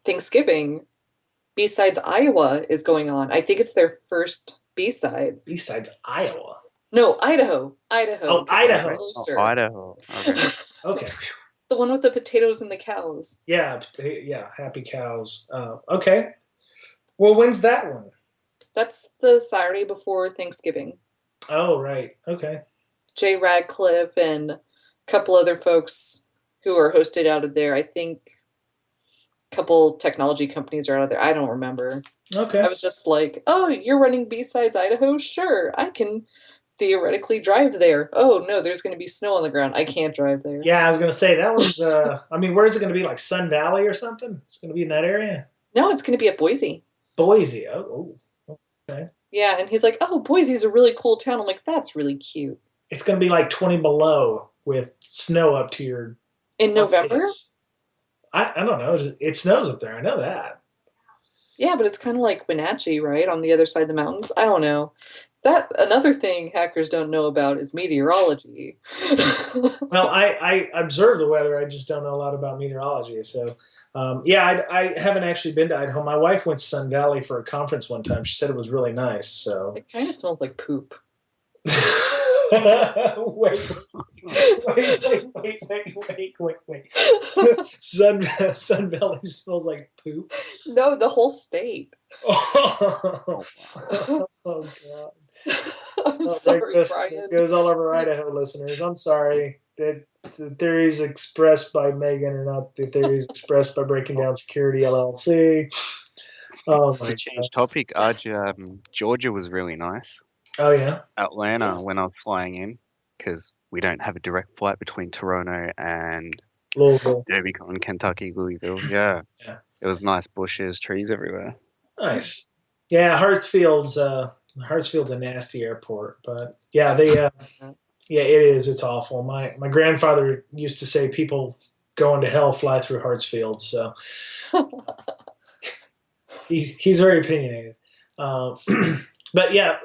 Thanksgiving, B-Sides Iowa is going on. I think it's their first B-Sides. B-Sides Iowa? No, Idaho. Oh, Idaho. Idaho. Okay. Okay. The one with the potatoes and the cows. Yeah, happy cows. Okay. Well, when's that one? That's the Saturday before Thanksgiving. Oh, right. Okay. Jay Radcliffe and a couple other folks who are hosted out of there. I think a couple technology companies are out of there. I don't remember. Okay. I was just like, oh, you're running B-Sides Idaho? Sure, I can theoretically drive there. Oh, no, there's going to be snow on the ground. I can't drive there. Yeah, I was going to say, that one's, where is it going to be? Like Sun Valley or something? It's going to be in that area? No, it's going to be at Boise. Boise. Oh, okay. Yeah, and he's like, oh, Boise's a really cool town. I'm like, that's really cute. It's going to be like 20 below with snow up to your... In November? I don't know. It snows up there. I know that. Yeah, but it's kind of like Wenatchee, right? On the other side of the mountains. I don't know. Another thing hackers don't know about is meteorology. Well, I observe the weather. I just don't know a lot about meteorology. So, I haven't actually been to Idaho. My wife went to Sun Valley for a conference one time. She said it was really nice. So it kind of smells like poop. Wait. Sun Valley smells like poop. No, the whole state. Oh God. I'm sorry, Brian. It goes all over Idaho listeners. I'm sorry. The theories expressed by Megan are not the theories expressed by Breaking Down Security LLC. Oh my To change topic, Georgia was really nice. Oh yeah. Atlanta when I was flying in, because we don't have a direct flight between Toronto and Louisville. Derbycon, Kentucky, Louisville. Yeah. It was nice bushes, trees everywhere. Nice. Yeah, Hartsfield's a nasty airport, but yeah, they yeah, it is. It's awful. My grandfather used to say people going to hell fly through Hartsfield, so he's very opinionated. But yeah,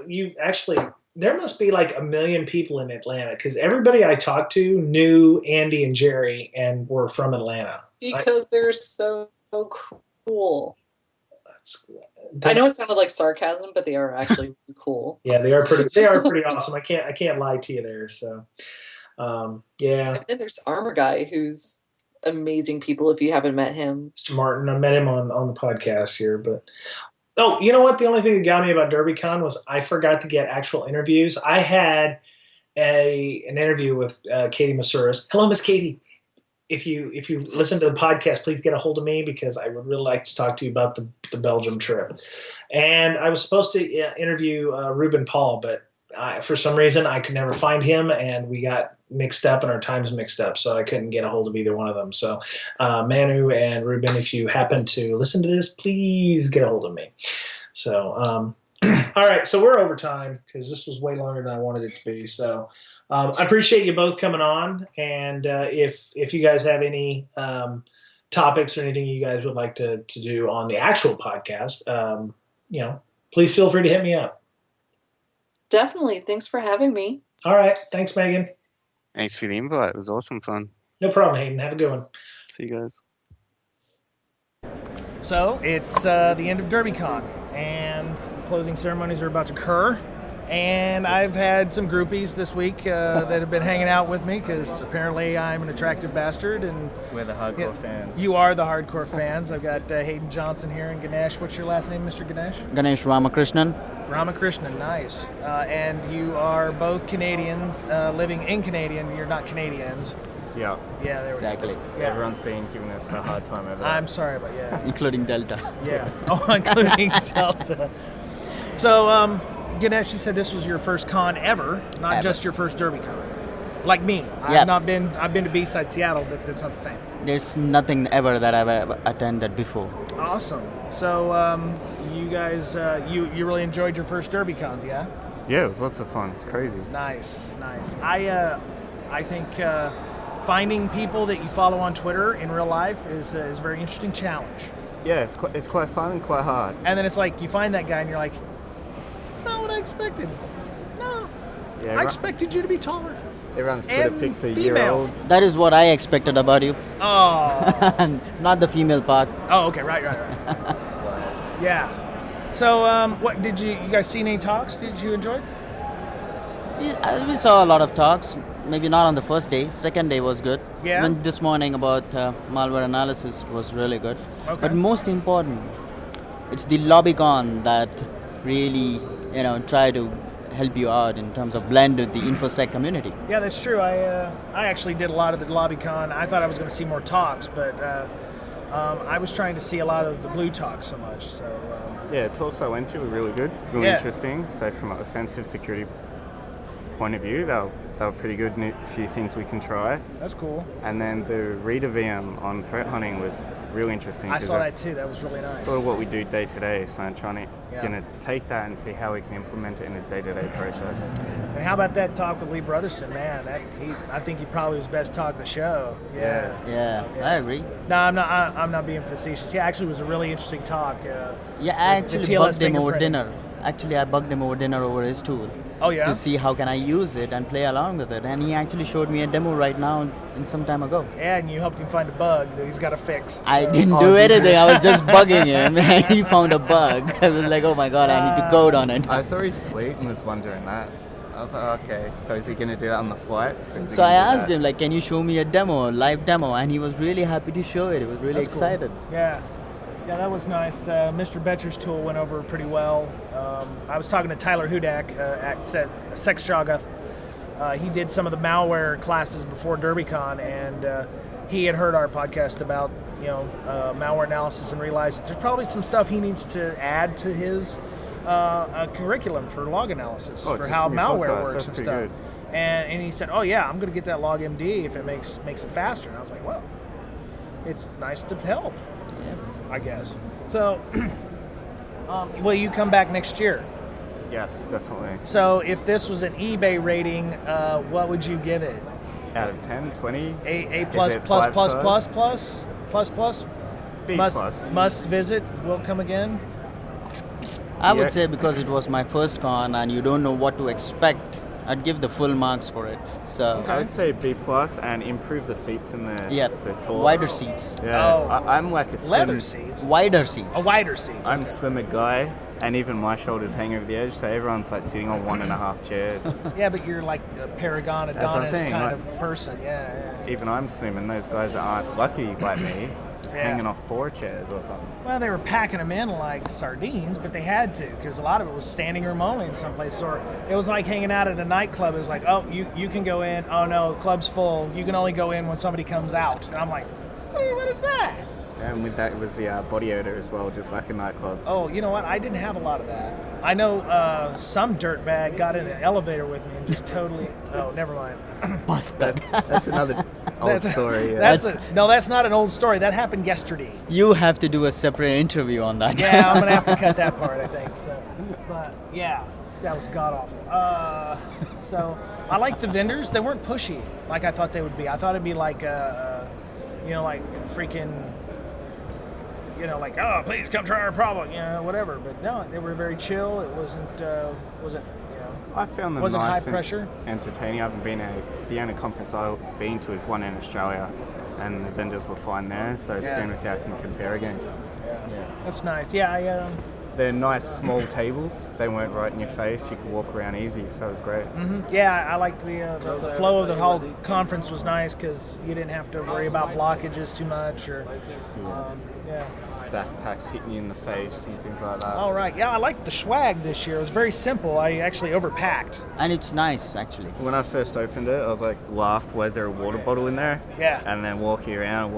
there must be like 1 million people in Atlanta because everybody I talked to knew Andy and Jerry and were from Atlanta. Because they're so cool. I know it sounded like sarcasm, but they are actually cool. Yeah, they are pretty awesome. I can't lie to you there. So, yeah. And then there's Armor Guy, who's amazing people if you haven't met him. Mr. Martin, I met him on the podcast here, but you know what? The only thing that got me about Derbycon was I forgot to get actual interviews. I had an interview with Katie Masuris. Hello, Miss Katie. If you listen to the podcast, please get a hold of me because I would really like to talk to you about the Belgium trip. And I was supposed to interview Ruben Paul, but for some reason I could never find him, and we got mixed up and our times mixed up, so I couldn't get a hold of either one of them. So Manu and Ruben, if you happen to listen to this, please get a hold of me. So all right, so we're over time because this was way longer than I wanted it to be. So I appreciate you both coming on, and if you guys have any topics or anything you guys would like to do on the actual podcast, please feel free to hit me up. Definitely. Thanks for having me. All right. Thanks, Megan. Thanks for the invite. It was awesome fun. No problem, Hayden. Have a good one. See you guys. So it's the end of Derbycon, and the closing ceremonies are about to occur. And I've had some groupies this week that have been hanging out with me because apparently I'm an attractive bastard. And we're the hardcore fans. You are the hardcore fans. I've got Haydn Johnson here and Ganesh. What's your last name, Mr. Ganesh? Ganesh Ramakrishnan. Ramakrishnan, nice. And you are both Canadians living in Canadian. You're not Canadians. Yeah. Yeah, there exactly. we go. Yeah. Everyone's been giving us a hard time over that. I'm sorry, but yeah. Including Delta. Yeah. Oh, including Delta. So, Ganesh, you said this was your first con ever, not just your first Derbycon. Like me. Yep. I've been to B-Side Seattle, but that's not the same. There's nothing ever that I've ever attended before. Awesome. So, you guys, you really enjoyed your first Derbycons, yeah? Yeah, it was lots of fun. It's crazy. Nice. I think finding people that you follow on Twitter in real life is a very interesting challenge. Yeah, it's quite fun and quite hard. And then it's like you find that guy and you're like, it's not what I expected. No. Yeah, I expected you to be taller. Everyone's Twitter picks a year-old. That is what I expected about you. Oh. Not the female part. Oh, okay. Right. Yeah. So, what did you guys see any talks? Did you enjoy? We saw a lot of talks. Maybe not on the first day. Second day was good. Yeah. Even this morning about malware analysis was really good. Okay. But most important, it's the LobbyCon that really, try to help you out in terms of blend with the InfoSec community. Yeah, that's true. I actually did a lot of the LobbyCon. I thought I was going to see more talks, but I was trying to see a lot of the blue talks so much. So yeah, talks I went to were really good, really interesting. So from an offensive security point of view, they were pretty good. A few things we can try. That's cool. And then the Reader VM on threat hunting was really interesting. I saw that too. That was really nice. Sort of what we do day to day. So I'm trying to take that and see how we can implement it in a day-to-day process. And how about that talk with Lee Brotherson, man? I think he probably was best talk of the show. Yeah, I agree. No, I'm not being facetious. Yeah, actually, it was a really interesting talk. I actually bugged him over dinner. I bugged him over dinner over his tool. Oh, yeah? To see how can I use it and play along with it. And he actually showed me a demo right now in some time ago. Yeah, and you helped him find a bug that he's got to fix. So. I didn't do anything. I was just bugging him and he found a bug. I was like, oh my God, I need to code on it. I saw his tweet and was wondering that. I was like, okay, so is he going to do that on the flight? So I asked him, like, can you show me a live demo? And he was really happy to show it. He was really excited. Cool. Yeah, that was nice. Mr. Boettcher's tool went over pretty well. I was talking to Tyler Hudak at Sex Shoggoth. He did some of the malware classes before Derbycon, and he had heard our podcast about malware analysis and realized that there's probably some stuff he needs to add to his curriculum for log analysis for how malware works and stuff. Good. And he said, "Oh yeah, I'm going to get that log MD if it makes it faster." And I was like, "Well, it's nice to help, I guess." So, will you come back next year? Yes, definitely. So, if this was an eBay rating, what would you give it? Out of 10, 20? A plus plus plus plus plus plus plus. B plus. Must visit. Will come again. I would say because it was my first con and you don't know what to expect, I'd give the full marks for it. So I would say B plus and improve the seats in the talks. Wider seats. Yeah, I'm like a slim, leather seats. Wider seats. Wider seats. I'm a slimmer guy, and even my shoulders hang over the edge, so everyone's like sitting on 1.5 chairs. Yeah, but you're like a Paragon Adonis kind of person. Yeah. Even I'm slim, and those guys that aren't lucky like me, just hanging off 4 chairs or something. Well, they were packing them in like sardines, but they had to because a lot of it was standing room only in some places. Or it was like hanging out at a nightclub. It was like, oh, you can go in. Oh no, the club's full. You can only go in when somebody comes out. And I'm like, what is that? And with that, it was the body odor as well, just like a nightclub. Oh, you know what? I didn't have a lot of that. I know some dirtbag got in the elevator with me and just totally... Oh, never mind. That's another old story. Yeah. That's not an old story. That happened yesterday. You have to do a separate interview on that. Yeah, I'm going to have to cut that part, I think. So, but, yeah, that was god-awful. So, I like the vendors. They weren't pushy like I thought they would be. I thought it'd be like, like freaking... like, oh, please come try our product, whatever. But no, they were very chill. It wasn't I found them wasn't nice high pressure. Entertaining. I haven't been the only conference I've been to is one in Australia, and the vendors were fine there. So it's the only thing I can compare against. Yeah. That's nice. Yeah, they're nice small tables. They weren't right in your face. You could walk around easy, so it was great. Mm-hmm. Yeah, I like the flow of the whole conference was nice because you didn't have to worry about blockages too much or backpacks hitting you in the face and things like that. All right. Yeah, I liked the swag this year. It was very simple. I actually overpacked. And it's nice, actually. When I first opened it, I was like, laughed, was there a water bottle in there? Yeah. And then walking around,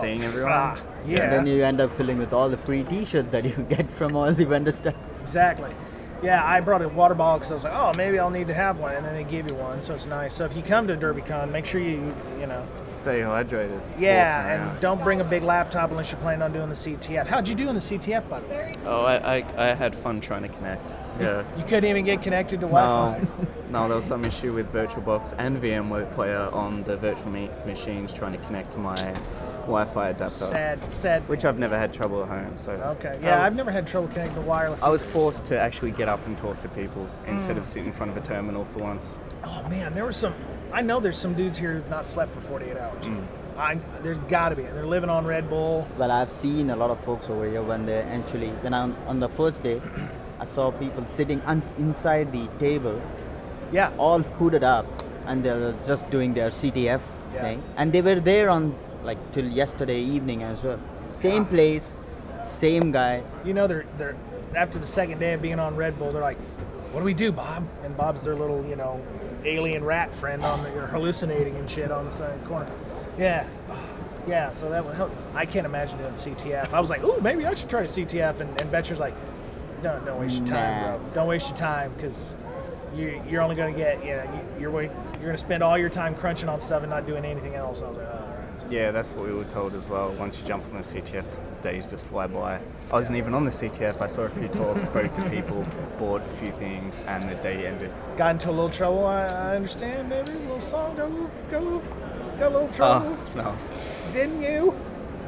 seeing everyone. Yeah. And then you end up filling with all the free t-shirts that you get from all the vendor stuff. Exactly. Yeah, I brought a water bottle because I was like, oh, maybe I'll need to have one. And then they give you one, so it's nice. So if you come to Derbycon, make sure you stay hydrated. Yeah, and don't bring a big laptop unless you're planning on doing the CTF. How'd you do in the CTF, by the way? Oh, I had fun trying to connect. Yeah. You couldn't even get connected to Wi-Fi? No, there was some issue with VirtualBox and VMware Player on the virtual machines trying to connect to my Wi-Fi adapter. Sad. Which I've never had trouble at home. So okay. Yeah, I've never had trouble connecting to wireless. I was forced to actually get up and talk to people instead of sitting in front of a terminal for once. Oh man, I know there's some dudes here who've not slept for 48 hours. There's got to be. They're living on Red Bull. Well, I've seen a lot of folks over here when I'm on the first day, I saw people sitting inside the table. Yeah. All hooded up, and they were just doing their CTF thing, and they were there on till yesterday evening as well. Same place, same guy. They're after the second day of being on Red Bull, they're like, "What do we do, Bob?" And Bob's their little, alien rat friend they're hallucinating and shit on the side corner. Yeah. So that would help. I can't imagine doing CTF. I was like, "Ooh, maybe I should try a CTF." And Boettcher's like, "Don't waste your time, bro. Don't waste your time because you're only going to get you're going to spend all your time crunching on stuff and not doing anything else." I was like, "Oh, all right." Yeah, that's what we were told as well. Once you jump on the CTF, days just fly by. I wasn't even on the CTF. I saw a few talks, spoke to people, bought a few things, and the day ended. Got into a little trouble, I understand, maybe? A little song, got a little trouble? No. Didn't you?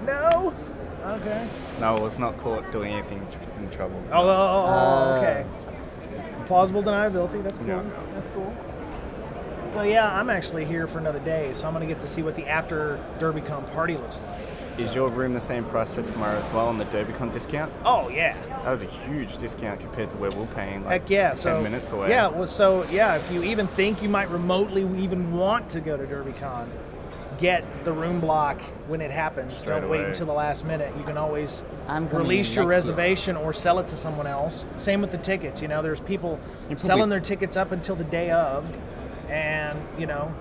No? Okay. No, I was not caught doing anything in trouble. Okay. Plausible deniability, that's cool. Yeah. That's cool. So yeah, I'm actually here for another day, so I'm going to get to see what the after Derbycon party looks like. Is your room the same price for tomorrow as well on the Derbycon discount? Oh yeah. That was a huge discount compared to where we're paying Heck yeah. 10 minutes away. Yeah, well, if you even think you might remotely even want to go to Derbycon, get the room block when it happens. Straight Don't wait away. until the last minute. You can always I'm coming release in your next reservation or sell it to someone else. Same with the tickets. You know, there's people selling their tickets up until the day of, and you know,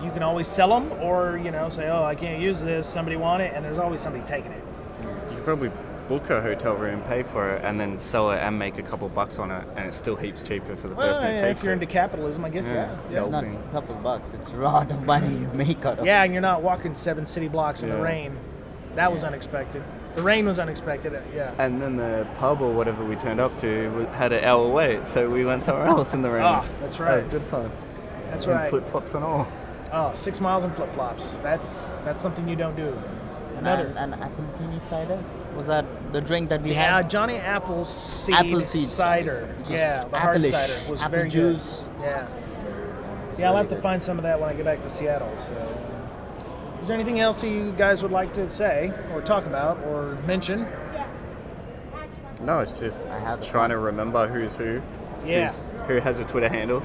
you can always sell them or say, oh, I can't use this. Somebody want it, and there's always somebody taking it. You could probably book a hotel room, pay for it, and then sell it and make a couple bucks on it, and it's still heaps cheaper for the person who takes if you're it. into capitalism, I guess. Yeah. It's not a couple bucks. It's a lot of money you make out of it. Yeah, and you're not walking 7 city blocks in the rain. That was unexpected. The rain was unexpected. Yeah. And then the pub or whatever we turned up to had an hour wait, so we went somewhere else in the rain. Oh, that's right. That was good fun. That's and right. Flip-flops and all. Oh, 6 miles in flip-flops. That's something you don't do. And an apple teeny cider? Was that the drink that we Yeah, had? Johnny Appleseed cider. Yeah, the hard apple-ish. cider was Apple very juice. good. Yeah, I'll have to find some of that when I get back to Seattle. So, is there anything else you guys would like to say or talk about or mention? No, it's just trying to remember who's who. Yeah. Who has a Twitter handle.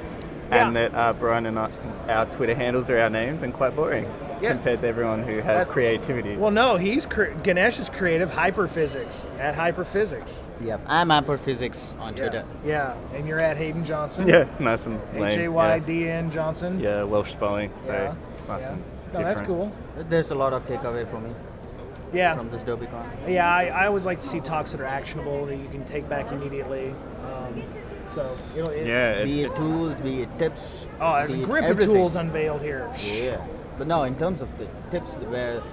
And that Brian and our Twitter handles are our names and quite boring compared to everyone who has creativity. Well, no, Ganesh is creative. Hyperphysics at Hyperphysics. Yep, I'm Hyperphysics on Twitter. Yeah, and you're at Haydn Johnson. Yeah, nice and lame. Haydn Johnson. Yeah, Welsh spelling, so it's nice and different. That's cool. There's a lot of takeaway for me. Yeah. From this Derbycon. Yeah, I always like to see talks that are actionable that you can take back immediately. Be it tools, be it tips. Oh, there's a grip of tools unveiled here. Yeah, but no, in terms of the tips, where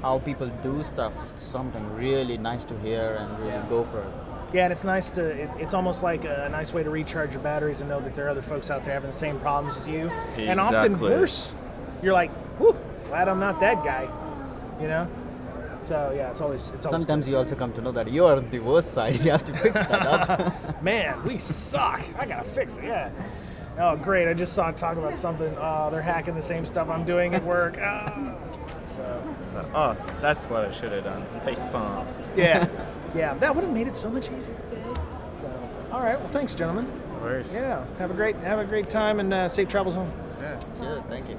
how people do stuff, something really nice to hear and really go for it. Yeah, and it's nice it's almost like a nice way to recharge your batteries and know that there are other folks out there having the same problems as you, and often worse. You're like, whew, glad I'm not that guy, So yeah, it's always Sometimes you also come to know that you're on the worst side. You have to fix that up. Man, we suck. I gotta fix it. Yeah. Oh, great! I just saw it talk about something. Oh, they're hacking the same stuff I'm doing at work. That's what I should have done. Facepalm. Yeah, yeah. That would have made it so much easier. So, all right. Well, thanks, gentlemen. No worries. Yeah. Have a great time and safe travels home. Yeah. Sure. Thank you.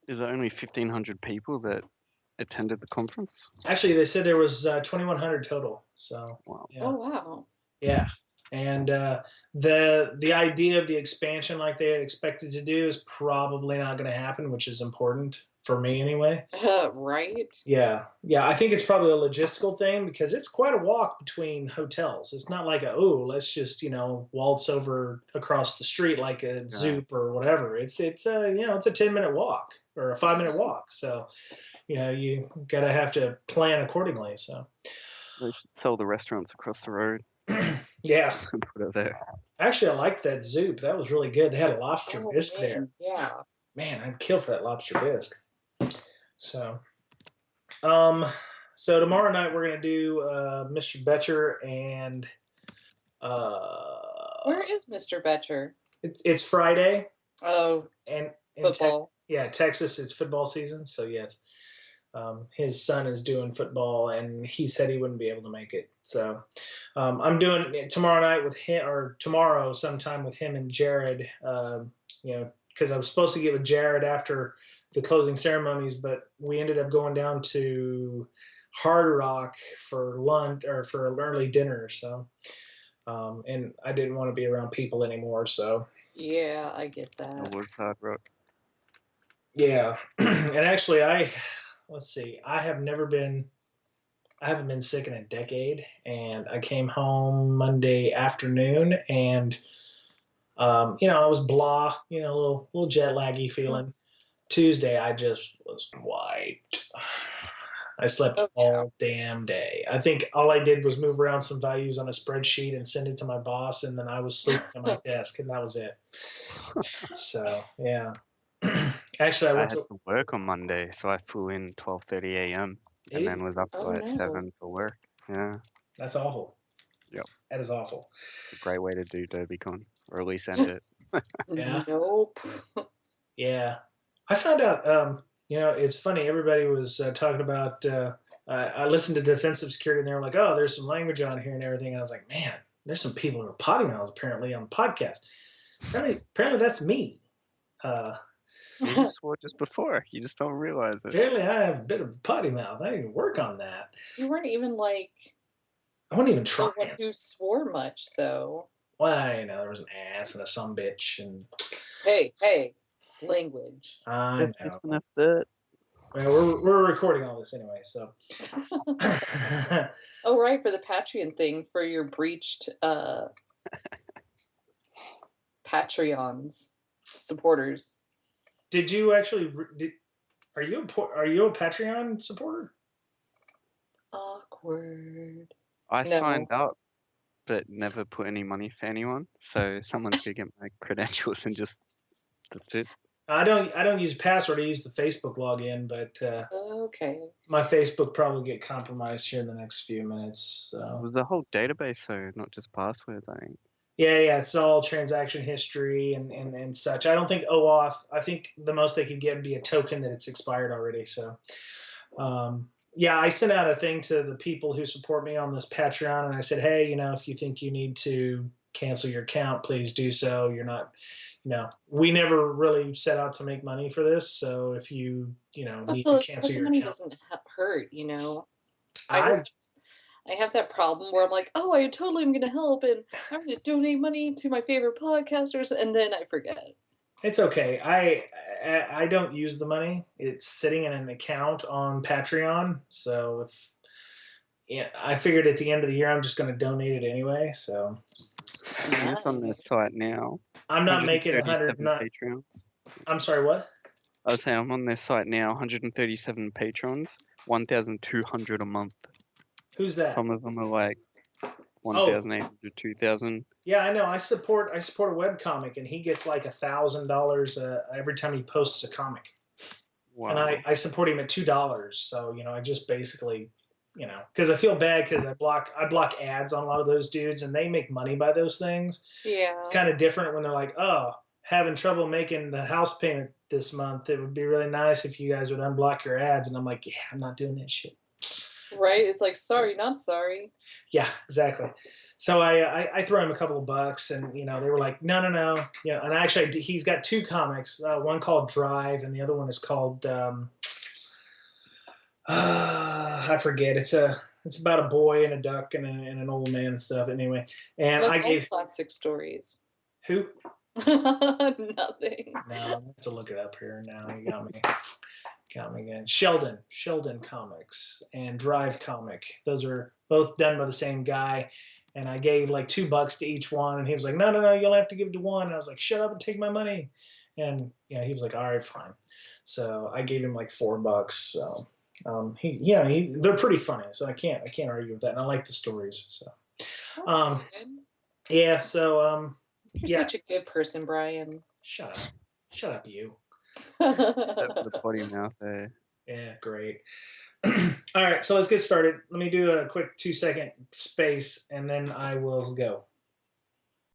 Is there only 1,500 people that attended the conference? Actually, they said there was 2,100 total. So wow. Yeah. Oh wow. Yeah, and the idea of the expansion like they had expected to do is probably not going to happen, which is important for me anyway. Right. Yeah. I think it's probably a logistical thing because it's quite a walk between hotels. It's not like let's just waltz over across the street like a Zoop or whatever. It's a 10-minute walk or a 5-minute walk. So you gotta have to plan accordingly. So they should sell the restaurants across the road. Yeah. Put it there. Actually, I liked that Zoop. That was really good. They had a lobster bisque there. Yeah. Man, I'd kill for that lobster bisque. So, tomorrow night we're gonna do Mr. Boettcher and where is Mr. Boettcher? It's Friday. Oh, and football. Texas. It's football season, so yes. His son is doing football, and he said he wouldn't be able to make it. So I'm doing it tomorrow night with him, or tomorrow sometime with him and Jared. Because I was supposed to get with Jared after the closing ceremonies, but we ended up going down to Hard Rock for lunch or for an early dinner. So, and I didn't want to be around people anymore. So Yeah, I get It that. was hard rock. Yeah. And actually, let's see, I haven't been sick in a decade, and I came home Monday afternoon, and I was blah, a little jet laggy feeling. Tuesday, I just was wiped. I slept all damn day. I think all I did was move around some values on a spreadsheet and send it to my boss, and then I was sleeping at my desk, and that was it. So, yeah. Actually, I had to work on Monday, so I flew in 12:30 a.m. and then was up at 7 for work. Yeah. That's awful. Yep. That is awful. It's a great way to do Derbycon, or at least end it. Yeah. Nope. Yeah. I found out, it's funny. Everybody was talking about, I listened to defensive security, and they were like, oh, there's some language on here and everything. And I was like, man, there's some people who are potty mouths apparently on the podcast. Apparently that's me. You swore just before. You just don't realize it. Apparently I have a bit of a potty mouth. I need to work on that. You weren't even I wasn't even trying. Someone who swore much, though. Well, there was an ass and a sumbitch and. Hey, language. I know. That's it. Well, we're recording all this anyway, so. Oh, right, for the Patreon thing, for your breached Patreons supporters. Did you actually? Are you a Patreon supporter? Awkward. I signed up, but never put any money for anyone. So someone could get my credentials and that's it. I don't use a password. I use the Facebook login, but okay. My Facebook probably get compromised here in the next few minutes. So. It was the whole database, though, not just passwords, I think. Yeah, it's all transaction history and such. I don't think OAuth. I think the most they could get would be a token that it's expired already. So, I sent out a thing to the people who support me on this Patreon, and I said, hey, if you think you need to cancel your account, please do so. You're not, we never really set out to make money for this. So if you, need to cancel your money account, doesn't hurt. I have that problem where I'm like, oh, I totally am going to help, and I'm going to donate money to my favorite podcasters, and then I forget. It's okay. I don't use the money. It's sitting in an account on Patreon. So I figured at the end of the year I'm just going to donate it anyway. So I'm just on their site now. I'm not making 100. Patrons. I'm sorry, what? I was saying I'm on their site now. 137 patrons, 1,200 a month. Who's that? Some of them are like 1,800, 2,000. Yeah, I know. I support a webcomic, and he gets like $1,000 every time he posts a comic. Wow. And I support him at $2. So I just basically, because I feel bad because I block ads on a lot of those dudes, and they make money by those things. Yeah, it's kind of different when they're like, oh, having trouble making the house payment this month. It would be really nice if you guys would unblock your ads, and I'm like, yeah, I'm not doing that shit. Right? It's like, sorry, not sorry. Yeah, exactly. So I throw him a couple of bucks, and they were like, no. And actually, he's got two comics. One called Drive, and the other one is called I forget. It's about a boy and a duck and an old man and stuff. Anyway, and I gave classic stories. Who? Nothing. No, I have to look it up here now. You got me. Got me again. Sheldon Comics and Drive Comic. Those are both done by the same guy. And I gave like $2 to each one, and he was like, no, you'll have to give it to one. And I was like, shut up and take my money. And he was like, all right, fine. So I gave him like $4. So they're pretty funny. So I can't argue with that. And I like the stories. So That's good. Yeah. So you're such a good person, Brian. Shut up, you. The potty mouth there. Yeah, great. All right, so let's get started. Let me do a quick 2-second space, and then I will go.